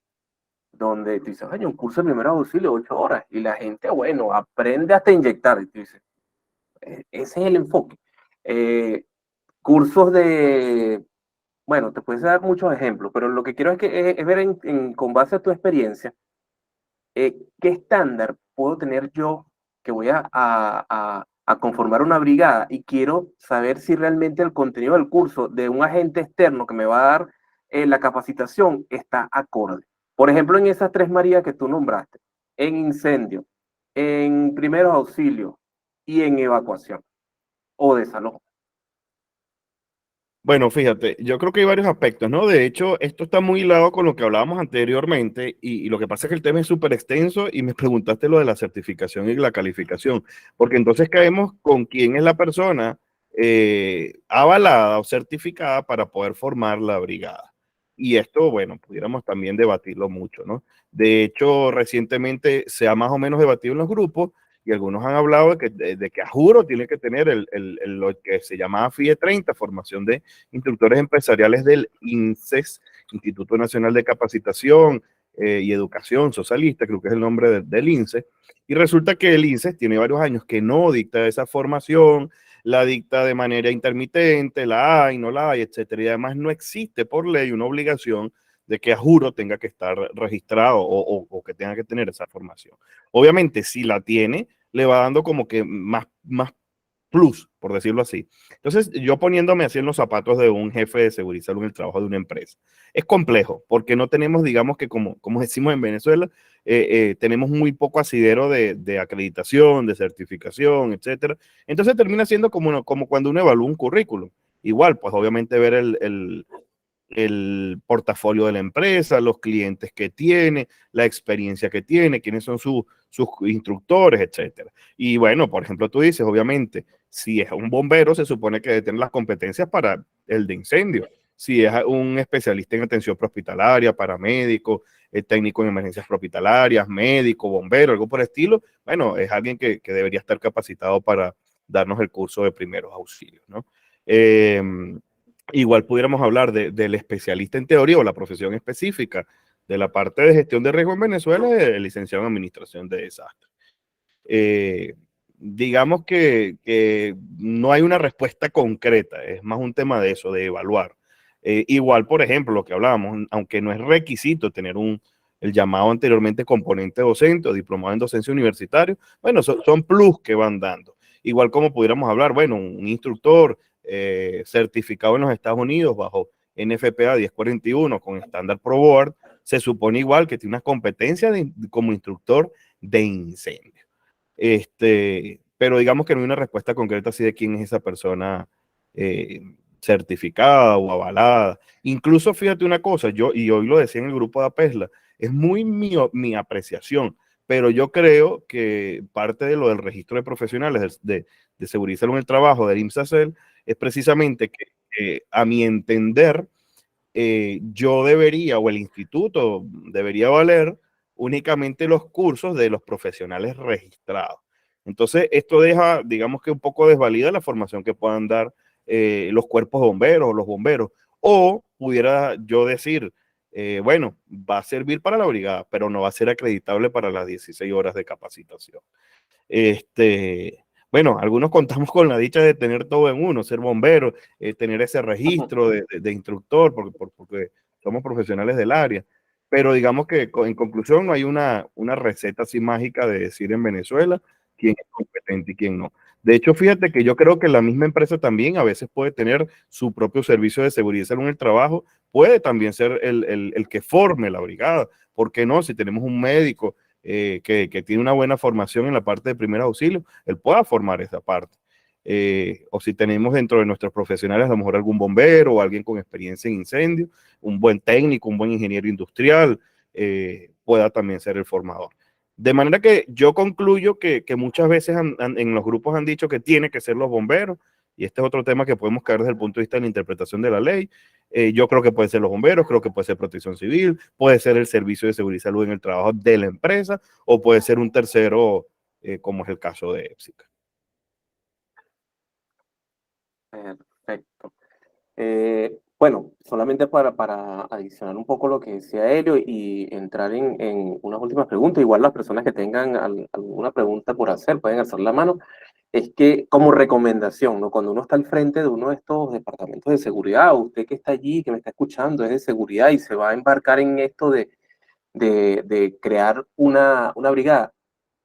Speaker 1: donde tú dices, oye, un curso de primeros auxilios, 8 horas, y la gente, bueno, aprende hasta inyectar. Y tú dices, ese es el enfoque. Cursos de, bueno, te puedes dar muchos ejemplos, pero lo que quiero es ver con base a tu experiencia, qué estándar puedo tener yo que voy a conformar una brigada, y quiero saber si realmente el contenido del curso de un agente externo que me va a dar la capacitación está acorde. Por ejemplo, en esas 3 Marías que tú nombraste, en incendio, en primeros auxilios y en evacuación o desalojo.
Speaker 2: Bueno, fíjate, yo creo que hay varios aspectos, ¿no? De hecho, esto está muy hilado con lo que hablábamos anteriormente, y lo que pasa es que el tema es súper extenso, y me preguntaste lo de la certificación y la calificación, porque entonces caemos con quién es la persona avalada o certificada para poder formar la brigada. Y esto, bueno, pudiéramos también debatirlo mucho, ¿no? De hecho, recientemente se ha más o menos debatido en los grupos, y algunos han hablado de que a juro tiene que tener lo que se llama FIE 30, formación de instructores empresariales del INSES, Instituto Nacional de Capacitación y Educación Socialista, creo que es el nombre del INSES, y resulta que el INSES tiene varios años que no dicta esa formación, la dicta de manera intermitente, la hay, no la hay, etcétera. Y además no existe por ley una obligación de que a juro tenga que estar registrado o que tenga que tener esa formación. Obviamente, si la tiene, le va dando como que más plus, por decirlo así. Entonces, yo poniéndome así en los zapatos de un jefe de seguridad y salud en el trabajo de una empresa, es complejo, porque no tenemos, digamos que como decimos en Venezuela, tenemos muy poco asidero de acreditación, de certificación, etcétera. Entonces termina siendo como cuando uno evalúa un currículum. Igual, pues obviamente ver el portafolio de la empresa, los clientes que tiene, la experiencia que tiene, quiénes son sus instructores, etcétera. Y bueno, por ejemplo, tú dices, obviamente, si es un bombero, se supone que debe tener las competencias para el de incendio. Si es un especialista en atención prehospitalaria, paramédico, técnico en emergencias prehospitalarias, médico, bombero, algo por el estilo, bueno, es alguien que debería estar capacitado para darnos el curso de primeros auxilios, ¿no? Igual pudiéramos hablar del especialista en teoría o la profesión específica de la parte de gestión de riesgo en Venezuela, el licenciado en administración de desastres. Digamos que no hay una respuesta concreta, es más un tema de eso, de evaluar. Igual, por ejemplo, lo que hablábamos, aunque no es requisito tener el llamado anteriormente componente docente o diplomado en docencia universitario, bueno, son plus que van dando. Igual como pudiéramos hablar, bueno, un instructor certificado en los Estados Unidos bajo NFPA 1041 con estándar Pro Board, se supone igual que tiene unas competencias como instructor de incendio. Pero digamos que no hay una respuesta concreta así de quién es esa persona certificada o avalada. Incluso fíjate una cosa, y hoy lo decía en el grupo de APESLA, es muy mi apreciación, pero yo creo que parte de lo del registro de profesionales de seguridad y salud en el trabajo del IMSACEL es precisamente que a mi entender, yo debería, o el instituto debería valer únicamente los cursos de los profesionales registrados. Entonces, esto deja, digamos que un poco desvalida la formación que puedan dar los cuerpos bomberos o los bomberos. O pudiera yo decir, bueno, va a servir para la brigada, pero no va a ser acreditable para las 16 horas de capacitación. Bueno, algunos contamos con la dicha de tener todo en uno, ser bombero, tener ese registro de instructor, porque somos profesionales del área. Pero digamos que en conclusión no hay una receta así mágica de decir en Venezuela quién es competente y quién no. De hecho, fíjate que yo creo que la misma empresa también a veces puede tener su propio servicio de seguridad y salud en el trabajo, puede también ser el que forme la brigada. ¿Por qué no? Si tenemos un médico que tiene una buena formación en la parte de primer auxilio, él pueda formar esa parte. O si tenemos dentro de nuestros profesionales a lo mejor algún bombero o alguien con experiencia en incendio, un buen técnico, un buen ingeniero industrial, pueda también ser el formador. De manera que yo concluyo que muchas veces en los grupos han dicho que tiene que ser los bomberos, y este es otro tema que podemos caer desde el punto de vista de la interpretación de la ley. Yo creo que puede ser los bomberos, creo que puede ser protección civil, puede ser el servicio de seguridad y salud en el trabajo de la empresa, o puede ser un tercero, como es el caso de EPSICA.
Speaker 1: Perfecto. Bueno, solamente para adicionar un poco lo que decía Helio y entrar en unas últimas preguntas, igual las personas que tengan alguna pregunta por hacer pueden alzar la mano, es que como recomendación, ¿no? Cuando uno está al frente de uno de estos departamentos de seguridad, usted que está allí, que me está escuchando, es de seguridad y se va a embarcar en esto de crear una brigada,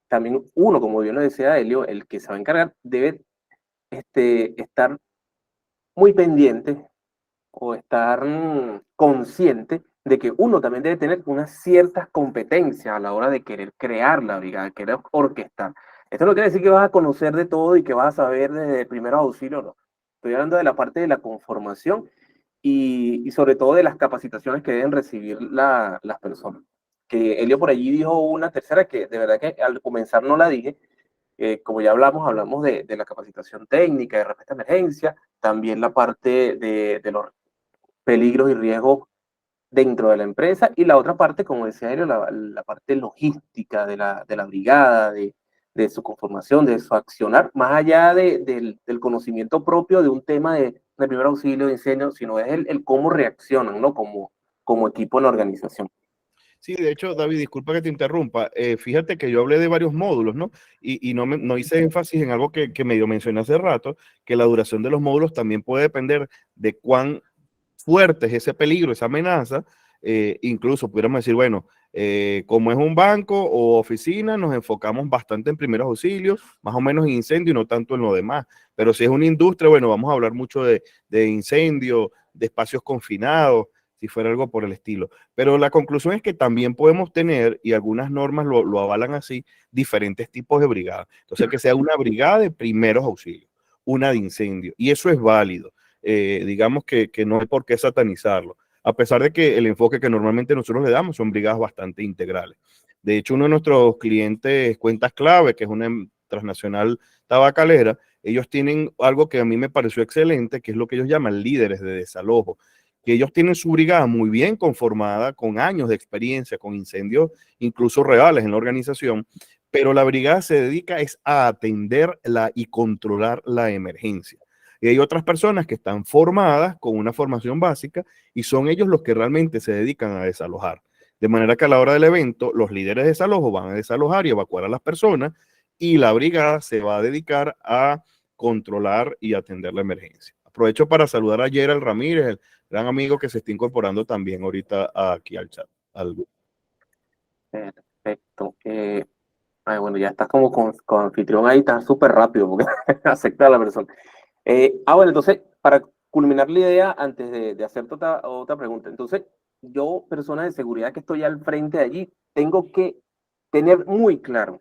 Speaker 1: también uno, como bien lo decía Helio, el que se va a encargar debe estar muy pendiente o estar consciente de que uno también debe tener unas ciertas competencias a la hora de querer crear la brigada, querer orquestar. Esto no quiere decir que vas a conocer de todo y que vas a saber desde el primer auxilio, no. Estoy hablando de la parte de la conformación y sobre todo de las capacitaciones que deben recibir las personas. Que Elio por allí dijo una tercera que de verdad que al comenzar no la dije, como ya hablamos de la capacitación técnica, de respuesta a emergencia, también la parte de los peligros y riesgos dentro de la empresa, y la otra parte, como decía Helio, la parte logística de la brigada, de su conformación, de su accionar, más allá del conocimiento propio de un tema de primer auxilio, de incendio, sino es el cómo reaccionan, ¿no? Como equipo en la organización.
Speaker 2: Sí, de hecho, David, disculpa que te interrumpa. Fíjate que yo hablé de varios módulos, ¿no? Y no hice énfasis en algo que medio mencioné hace rato, que la duración de los módulos también puede depender de cuán fuerte es ese peligro, esa amenaza. Incluso pudiéramos decir, bueno, como es un banco o oficina, nos enfocamos bastante en primeros auxilios, más o menos en incendio y no tanto en lo demás. Pero si es una industria, bueno, vamos a hablar mucho de incendio, de espacios confinados, si fuera algo por el estilo. Pero la conclusión es que también podemos tener, y algunas normas lo avalan así, diferentes tipos de brigadas. Entonces, que sea una brigada de primeros auxilios, una de incendio, y eso es válido. Digamos que no hay por qué satanizarlo, a pesar de que el enfoque que normalmente nosotros le damos son brigadas bastante integrales. De hecho, uno de nuestros clientes, Cuentas Clave, que es una transnacional tabacalera, ellos tienen algo que a mí me pareció excelente, que es lo que ellos llaman líderes de desalojo, que ellos tienen su brigada muy bien conformada, con años de experiencia, con incendios incluso reales en la organización, pero la brigada se dedica es a atender y controlar la emergencia. Y hay otras personas que están formadas con una formación básica y son ellos los que realmente se dedican a desalojar. De manera que a la hora del evento, los líderes de desalojo van a desalojar y evacuar a las personas y la brigada se va a dedicar a controlar y atender la emergencia. Aprovecho para saludar a Gerald Ramírez, el gran amigo que se está incorporando también ahorita aquí al chat.
Speaker 1: Perfecto. Bueno, ya estás como con anfitrión ahí, estás súper rápido porque acepta a la persona. Bueno, entonces, para culminar la idea, antes de hacerte otra pregunta, entonces, yo, persona de seguridad que estoy al frente de allí, tengo que tener muy claro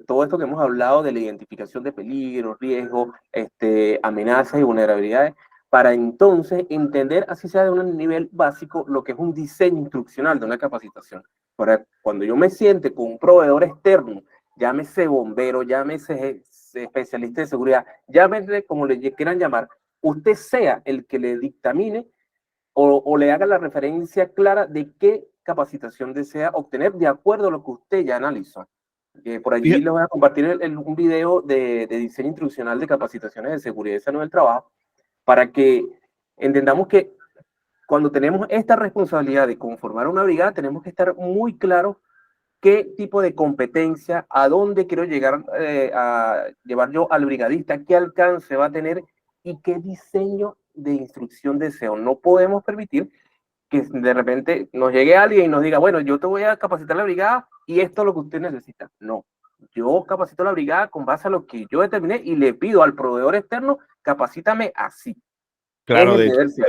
Speaker 1: todo esto que hemos hablado de la identificación de peligros, riesgos, amenazas y vulnerabilidades, para entonces entender, así sea de un nivel básico, lo que es un diseño instruccional de una capacitación. Para cuando yo me siente con un proveedor externo, llámese bombero, llámese especialista de seguridad, llámese como le quieran llamar, usted sea el que le dictamine o le haga la referencia clara de qué capacitación desea obtener de acuerdo a lo que usted ya analizó. Por allí les voy a compartir un video de diseño instruccional de capacitaciones de seguridad y salud del trabajo para que entendamos que cuando tenemos esta responsabilidad de conformar una brigada, tenemos que estar muy claros qué tipo de competencia, a dónde quiero llegar a llevar yo al brigadista, qué alcance va a tener y qué diseño de instrucción deseo. No podemos permitir que de repente nos llegue alguien y nos diga, bueno, yo te voy a capacitar la brigada y esto es lo que usted necesita. No, yo capacito la brigada con base a lo que yo determiné y le pido al proveedor externo, capacítame así.
Speaker 2: Claro, de hecho,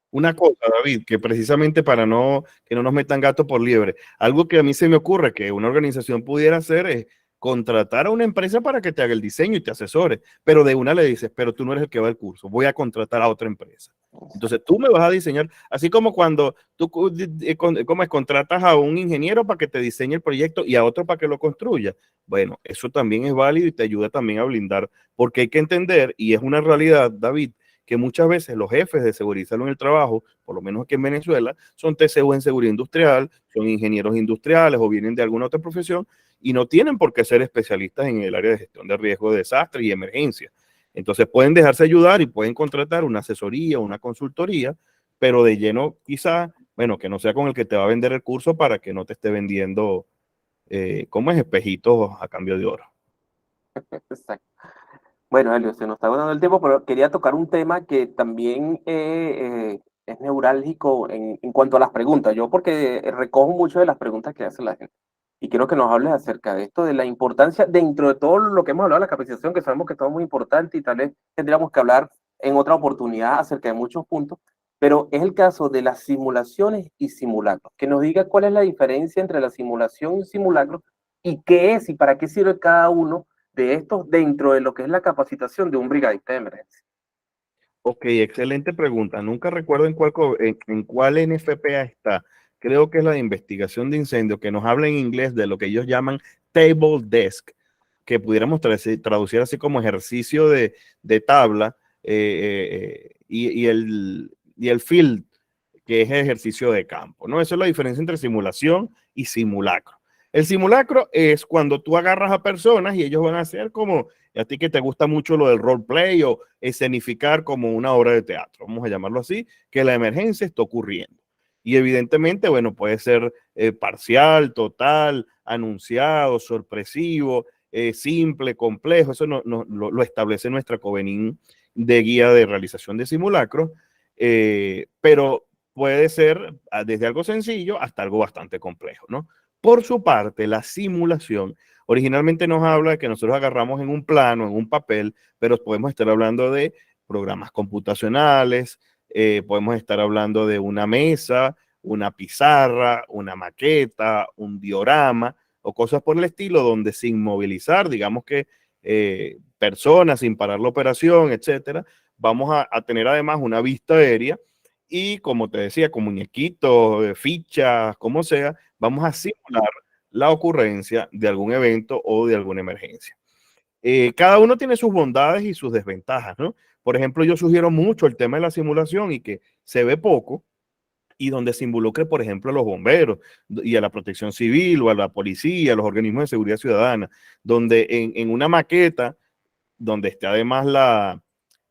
Speaker 2: una cosa, David, que precisamente para que no nos metan gato por liebre, algo que a mí se me ocurre que una organización pudiera hacer es contratar a una empresa para que te haga el diseño y te asesore, pero de una le dices, pero tú no eres el que va al curso, voy a contratar a otra empresa. Entonces tú me vas a diseñar, así como cuando tú contratas a un ingeniero para que te diseñe el proyecto y a otro para que lo construya. Bueno, eso también es válido y te ayuda también a blindar, porque hay que entender, y es una realidad, David, que muchas veces los jefes de seguridad y salud en el trabajo, por lo menos aquí en Venezuela, son TCU en seguridad industrial, son ingenieros industriales o vienen de alguna otra profesión y no tienen por qué ser especialistas en el área de gestión de riesgo de desastre y emergencia. Entonces pueden dejarse ayudar y pueden contratar una asesoría, una consultoría, pero de lleno quizá, bueno, que no sea con el que te va a vender el curso para que no te esté vendiendo, como es, espejitos a cambio de oro.
Speaker 1: Exacto. Bueno, Helio, se nos está agotando el tiempo, pero quería tocar un tema que también es neurálgico en cuanto a las preguntas. Yo porque recojo mucho de las preguntas que hace la gente. Y quiero que nos hables acerca de esto, de la importancia dentro de todo lo que hemos hablado de la capacitación, que sabemos que todo es muy importante y tal vez tendríamos que hablar en otra oportunidad acerca de muchos puntos, pero es el caso de las simulaciones y simulacros. Que nos diga cuál es la diferencia entre la simulación y simulacro y qué es y para qué sirve cada uno de estos dentro de lo que es la capacitación de un brigadista de emergencia.
Speaker 2: Ok, excelente pregunta. Nunca recuerdo en cuál NFPA está. Creo que es la de investigación de incendio, que nos habla en inglés de lo que ellos llaman table desk, que pudiéramos traducir así como ejercicio de tabla, y el field, que es ejercicio de campo, ¿no? Esa es la diferencia entre simulación y simulacro. El simulacro es cuando tú agarras a personas y ellos van a hacer como, a ti que te gusta mucho lo del roleplay o escenificar como una obra de teatro, vamos a llamarlo así, que la emergencia está ocurriendo. Y evidentemente, bueno, puede ser parcial, total, anunciado, sorpresivo, simple, complejo. Eso lo establece nuestra Covenin de guía de realización de simulacros, pero puede ser desde algo sencillo hasta algo bastante complejo, ¿no? Por su parte, la simulación originalmente nos habla de que nosotros agarramos en un plano, en un papel, pero podemos estar hablando de programas computacionales, podemos estar hablando de una mesa, una pizarra, una maqueta, un diorama o cosas por el estilo, donde sin movilizar, digamos que personas, sin parar la operación, etcétera, vamos a tener además una vista aérea y, como te decía, con muñequitos, fichas, como sea, vamos a simular la ocurrencia de algún evento o de alguna emergencia. Cada uno tiene sus bondades y sus desventajas, ¿no? Por ejemplo, yo sugiero mucho el tema de la simulación y que se ve poco, y donde se involucre, por ejemplo, a los bomberos y a la protección civil o a la policía, a los organismos de seguridad ciudadana, donde en una maqueta, donde esté además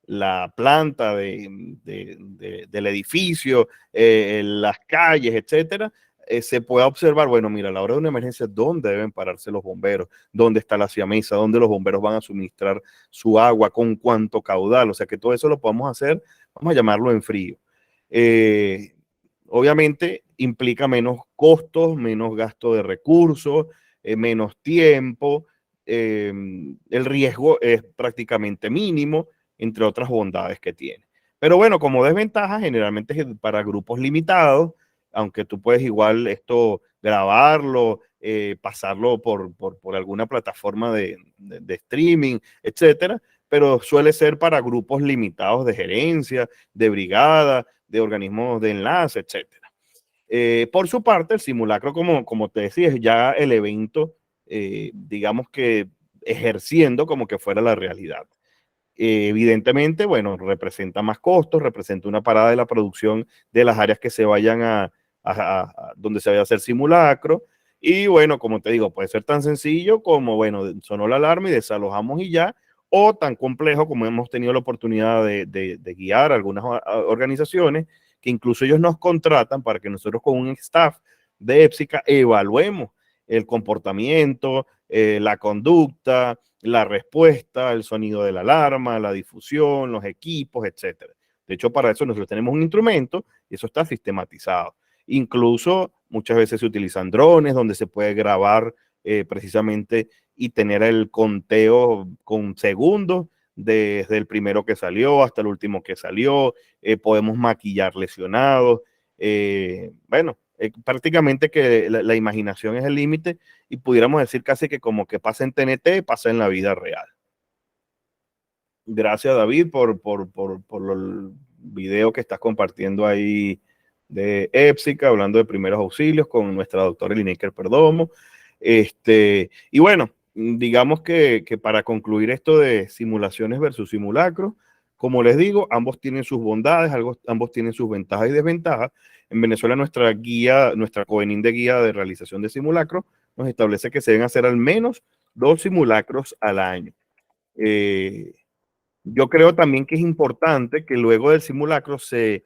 Speaker 2: la planta del edificio, las calles, etcétera, se pueda observar, bueno, mira, a la hora de una emergencia, ¿dónde deben pararse los bomberos? ¿Dónde está la siamesa? ¿Dónde los bomberos van a suministrar su agua? ¿Con cuánto caudal? O sea, que todo eso lo podemos hacer, vamos a llamarlo en frío. Obviamente implica menos costos, menos gasto de recursos, menos tiempo, el riesgo es prácticamente mínimo, entre otras bondades que tiene. Pero bueno, como desventaja, generalmente es para grupos limitados, aunque tú puedes igual esto grabarlo, pasarlo por alguna plataforma de streaming, etcétera, pero suele ser para grupos limitados de gerencia, de brigada, de organismos de enlace, etcétera. Por su parte, el simulacro, como te decía, es ya el evento, digamos que ejerciendo como que fuera la realidad. Evidentemente, bueno, representa más costos, representa una parada de la producción de las áreas que se vayan a donde se vaya a hacer simulacro. Y bueno, como te digo, puede ser tan sencillo como, bueno, sonó la alarma y desalojamos y ya, o tan complejo como hemos tenido la oportunidad de guiar a algunas organizaciones que incluso ellos nos contratan para que nosotros con un staff de EPSICA evaluemos el comportamiento, la conducta, la respuesta, el sonido de la alarma, la difusión, los equipos, etcétera. De hecho, para eso nosotros tenemos un instrumento y eso está sistematizado. Incluso muchas veces se utilizan drones donde se puede grabar precisamente y tener el conteo con segundos desde el primero que salió hasta el último que salió. Podemos maquillar lesionados. Bueno, prácticamente que la imaginación es el límite y pudiéramos decir casi que como que pasa en TNT, pasa en la vida real. Gracias, David, por el video que estás compartiendo ahí de EPSICA, hablando de primeros auxilios con nuestra doctora Lineker Perdomo. Y bueno, digamos que para concluir esto de simulaciones versus simulacros, como les digo, ambos tienen sus bondades, ambos tienen sus ventajas y desventajas. En Venezuela nuestra guía, nuestra Covenin de guía de realización de simulacros nos establece que se deben hacer al menos 2 simulacros al año. Yo creo también que es importante que luego del simulacro se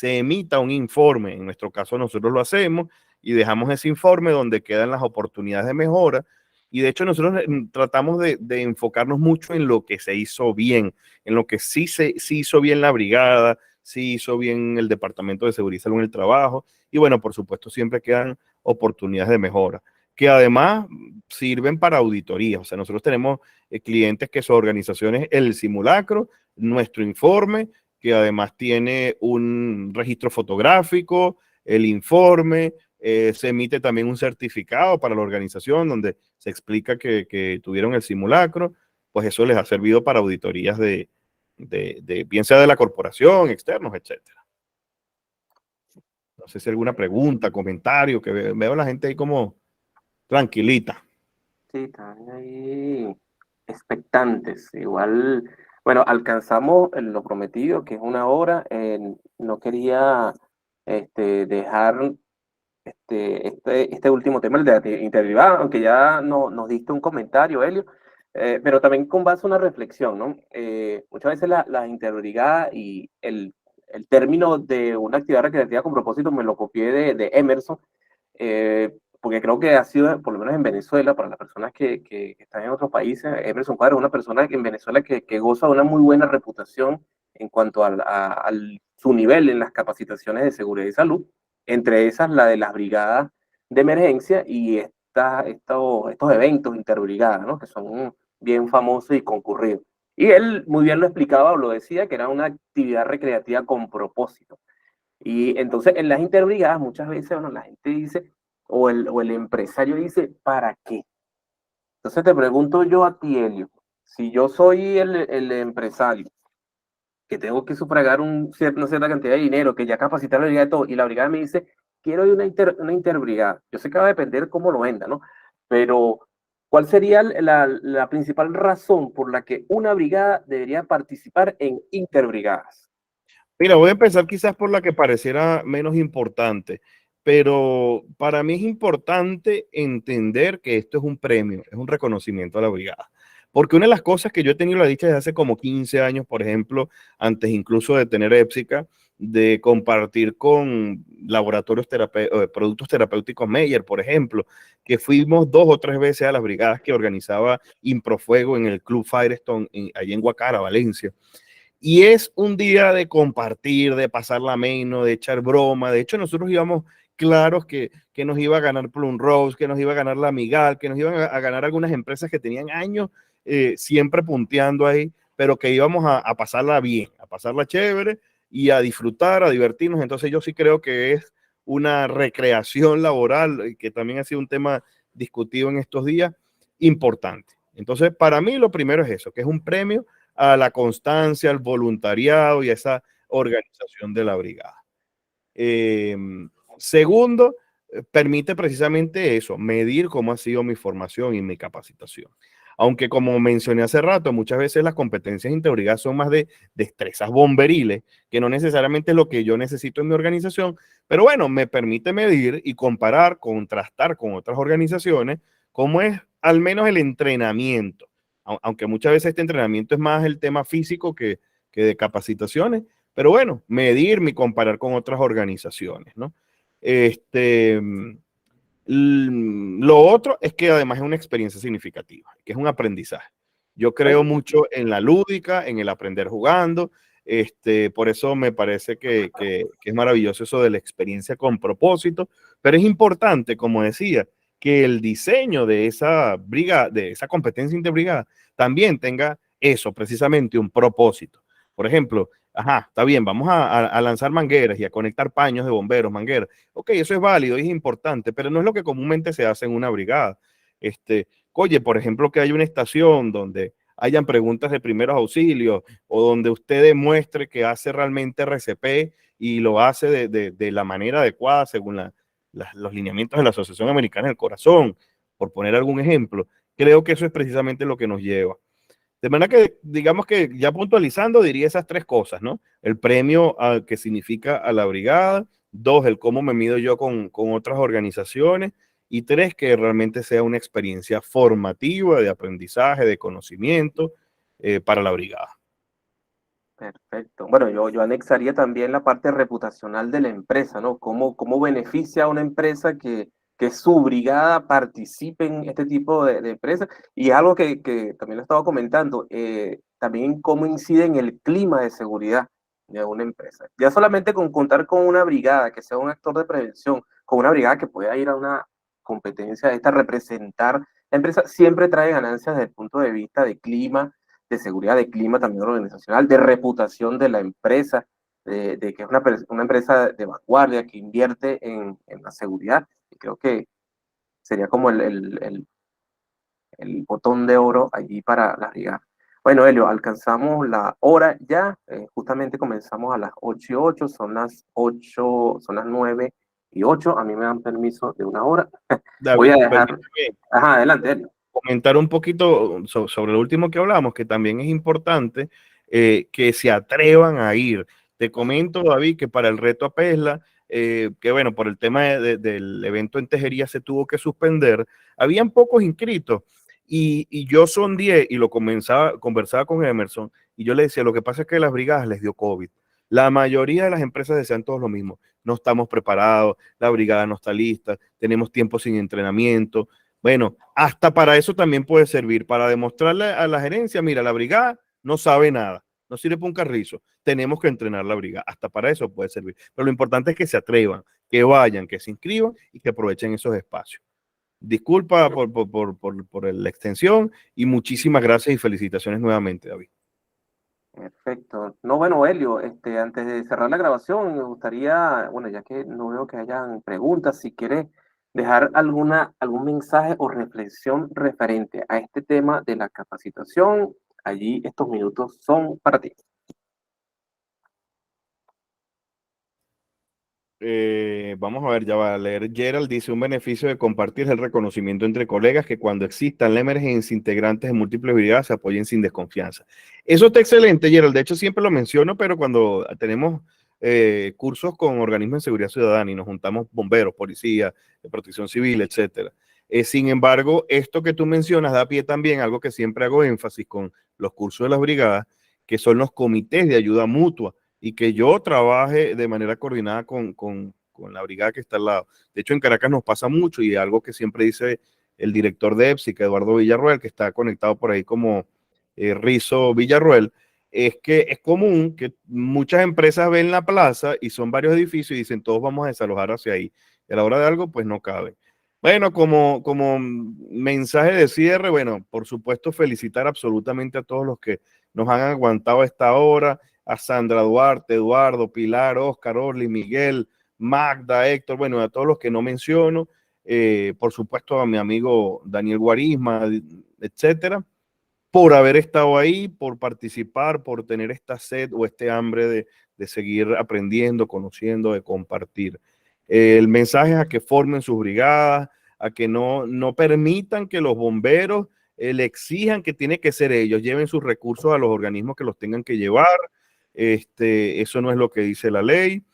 Speaker 2: emita un informe. En nuestro caso nosotros lo hacemos y dejamos ese informe donde quedan las oportunidades de mejora. Y de hecho nosotros tratamos de enfocarnos mucho en lo que se hizo bien, en lo que sí hizo bien la brigada, sí hizo bien el Departamento de Seguridad y Salud en el trabajo. Y bueno, por supuesto siempre quedan oportunidades de mejora, que además sirven para auditoría. O sea, nosotros tenemos clientes que son organizaciones, el simulacro, nuestro informe, que además tiene un registro fotográfico, el informe, se emite también un certificado para la organización donde se explica que tuvieron el simulacro, pues eso les ha servido para auditorías bien sea de la corporación, externos, etcétera. No sé si alguna pregunta, comentario, que veo a la gente ahí como tranquilita.
Speaker 1: Sí, están ahí expectantes. Igual, bueno, alcanzamos lo prometido, que es 1 hora. No quería dejar este último tema, el de la integridad, aunque ya nos diste un comentario, Helio, pero también con base a una reflexión, ¿no? Muchas veces la integridad y el término de una actividad recreativa con propósito me lo copié de Emerson, porque creo que ha sido, por lo menos en Venezuela, para las personas que están en otros países, Emerson Cuadra es una persona en Venezuela que goza de una muy buena reputación en cuanto a su nivel en las capacitaciones de seguridad y salud, entre esas la de las brigadas de emergencia y estos eventos interbrigadas, ¿no? Que son bien famosos y concurridos. Y él muy bien lo explicaba o lo decía, que era una actividad recreativa con propósito. Y entonces en las interbrigadas muchas veces, bueno, la gente dice, o el empresario dice, ¿para qué? Entonces te pregunto yo a ti, Helio, si yo soy el empresario que tengo que sufragar una cierta cantidad de dinero, que ya capacité a la brigada de todo, y la brigada me dice, quiero ir una interbrigada. Yo sé que va a depender cómo lo venda, ¿no? Pero, ¿cuál sería la principal razón por la que una brigada debería participar en interbrigadas?
Speaker 2: Mira, voy a empezar quizás por la que pareciera menos importante, pero para mí es importante entender que esto es un premio, es un reconocimiento a la brigada. Porque una de las cosas que yo he tenido la dicha desde hace como 15 años, por ejemplo, antes incluso de tener Épsica, de compartir con laboratorios productos terapéuticos Meyer, por ejemplo, que fuimos 2 o 3 veces a las brigadas que organizaba Improfuego en el Club Firestone, allá en Guacara, Valencia. Y es un día de compartir, de pasarla ameno, de echar broma. De hecho, nosotros íbamos claros que nos iba a ganar Plum Rose, que nos iba a ganar La Migal, que nos iban a ganar algunas empresas que tenían años siempre punteando ahí, pero que íbamos a pasarla bien, a pasarla chévere y a disfrutar, a divertirnos. Entonces yo sí creo que es una recreación laboral, que también ha sido un tema discutido en estos días, importante. Entonces, para mí lo primero es eso, que es un premio a la constancia, al voluntariado y a esa organización de la brigada. Segundo, permite precisamente eso, medir cómo ha sido mi formación y mi capacitación. Aunque como mencioné hace rato, muchas veces las competencias interbrigadas son más de destrezas bomberiles, que no necesariamente es lo que yo necesito en mi organización, pero bueno, me permite medir y comparar, contrastar con otras organizaciones cómo es al menos el entrenamiento, aunque muchas veces este entrenamiento es más el tema físico que de capacitaciones, pero bueno, medirme y comparar con otras organizaciones, ¿no? Lo otro es que además es una experiencia significativa, que es un aprendizaje. Yo creo mucho en la lúdica, en el aprender jugando, por eso me parece que es maravilloso eso de la experiencia con propósito, pero es importante, como decía, que el diseño de esa brigada, de esa competencia interbrigada, también tenga eso, precisamente un propósito. Por ejemplo, ajá, está bien, vamos a lanzar mangueras y a conectar paños de bomberos, mangueras. Ok, eso es válido y es importante, pero no es lo que comúnmente se hace en una brigada. Oye, por ejemplo, que haya una estación donde hayan preguntas de primeros auxilios o donde usted demuestre que hace realmente RCP y lo hace de la manera adecuada según los lineamientos de la Asociación Americana del Corazón, por poner algún ejemplo. Creo que eso es precisamente lo que nos lleva. De manera que, digamos que ya puntualizando, diría esas 3 cosas, ¿no? El premio que significa a la brigada, 2, el cómo me mido yo con otras organizaciones, y 3, que realmente sea una experiencia formativa, de aprendizaje, de conocimiento para la brigada.
Speaker 1: Perfecto. Bueno, yo anexaría también la parte reputacional de la empresa, ¿no? ¿Cómo beneficia a una empresa que su brigada participe en este tipo de empresas? Y es algo que también lo estaba comentando, también cómo incide en el clima de seguridad de una empresa. Ya solamente con contar con una brigada que sea un actor de prevención, con una brigada que pueda ir a una competencia de esta, representar la empresa, siempre trae ganancias desde el punto de vista de clima, de seguridad, de clima también organizacional, de reputación de la empresa, de que es una empresa de vanguardia que invierte en la seguridad. Y creo que sería como el botón de oro allí para la brigada. Bueno, Helio, alcanzamos la hora ya, justamente comenzamos a las 8:08, son las 9:08, a mí me dan permiso de 1 hora.
Speaker 2: David,
Speaker 1: Voy a dejar... Ajá, adelante, Helio.
Speaker 2: Comentar un poquito sobre lo último que hablamos, que también es importante que se atrevan a ir. Te comento, David, que para el reto a Pesla, que bueno, por el tema del evento en Tejería se tuvo que suspender, habían pocos inscritos y yo sondeé y lo conversaba con Emerson y yo le decía, lo que pasa es que a las brigadas les dio COVID. La mayoría de las empresas desean todos lo mismo. No estamos preparados, la brigada no está lista, tenemos tiempo sin entrenamiento. Bueno, hasta para eso también puede servir, para demostrarle a la gerencia, mira, la brigada no sabe nada, no sirve para un carrizo, tenemos que entrenar la brigada, hasta para eso puede servir. Pero lo importante es que se atrevan, que vayan, que se inscriban y que aprovechen esos espacios. Disculpa por la extensión y muchísimas gracias y felicitaciones nuevamente, David.
Speaker 1: Perfecto. No, bueno, Helio, antes de cerrar la grabación, me gustaría, bueno, ya que no veo que hayan preguntas, si quieres dejar algún mensaje o reflexión referente a este tema de la capacitación, allí estos minutos son para ti.
Speaker 2: Vamos a ver, ya va a leer. Gerald dice, un beneficio de compartir es el reconocimiento entre colegas que cuando exista la emergencia, integrantes de múltiples brigadas se apoyen sin desconfianza. Eso está excelente, Gerald. De hecho, siempre lo menciono, pero cuando tenemos cursos con organismos de seguridad ciudadana y nos juntamos bomberos, policía, de protección civil, etcétera. Sin embargo, esto que tú mencionas da pie también a algo que siempre hago énfasis con los cursos de las brigadas, que son los comités de ayuda mutua y que yo trabaje de manera coordinada con la brigada que está al lado. De hecho, en Caracas nos pasa mucho y algo que siempre dice el director de EPSIC, Eduardo Villarruel, que está conectado por ahí como Rizo Villarruel, es que es común que muchas empresas ven la plaza y son varios edificios y dicen todos vamos a desalojar hacia ahí. Y a la hora de algo, pues no cabe. Bueno, como mensaje de cierre, bueno, por supuesto felicitar absolutamente a todos los que nos han aguantado a esta hora, a Sandra Duarte, Eduardo, Pilar, Oscar, Orly, Miguel, Magda, Héctor, bueno, a todos los que no menciono, por supuesto a mi amigo Daniel Guarisma, etcétera, por haber estado ahí, por participar, por tener esta sed o este hambre de seguir aprendiendo, conociendo, de compartir. El mensaje es a que formen sus brigadas, a que no permitan que los bomberos le exijan que tiene que ser ellos, lleven sus recursos a los organismos que los tengan que llevar. Eso no es lo que dice la ley.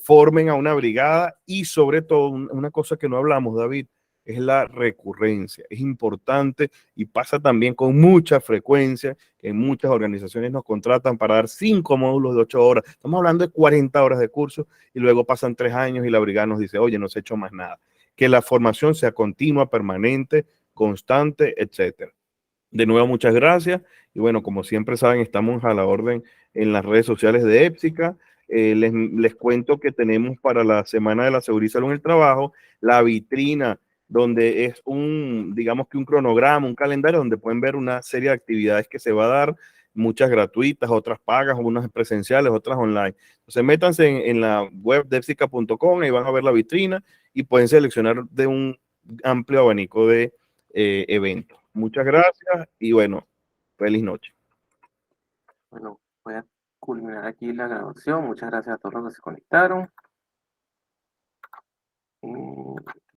Speaker 2: Formen a una brigada y sobre todo, una cosa que no hablamos, David, es la recurrencia. Es importante y pasa también con mucha frecuencia. En muchas organizaciones nos contratan para dar 5 módulos de 8 horas. Estamos hablando de 40 horas de curso y luego pasan 3 años y la brigada nos dice, oye, no se ha hecho más nada. Que la formación sea continua, permanente, constante, etcétera. De nuevo, muchas gracias. Y bueno, como siempre saben, estamos a la orden en las redes sociales de EPSICA. Les cuento que tenemos para la Semana de la Seguridad y Salud en el Trabajo la vitrina, donde es digamos que un cronograma, un calendario donde pueden ver una serie de actividades que se va a dar, muchas gratuitas, otras pagas, unas presenciales, otras online. Entonces, métanse en la web de epsica.com y van a ver la vitrina y pueden seleccionar de un amplio abanico de eventos. Muchas gracias y bueno, feliz noche.
Speaker 1: Bueno, voy a culminar aquí la grabación. Muchas gracias a todos los que se conectaron.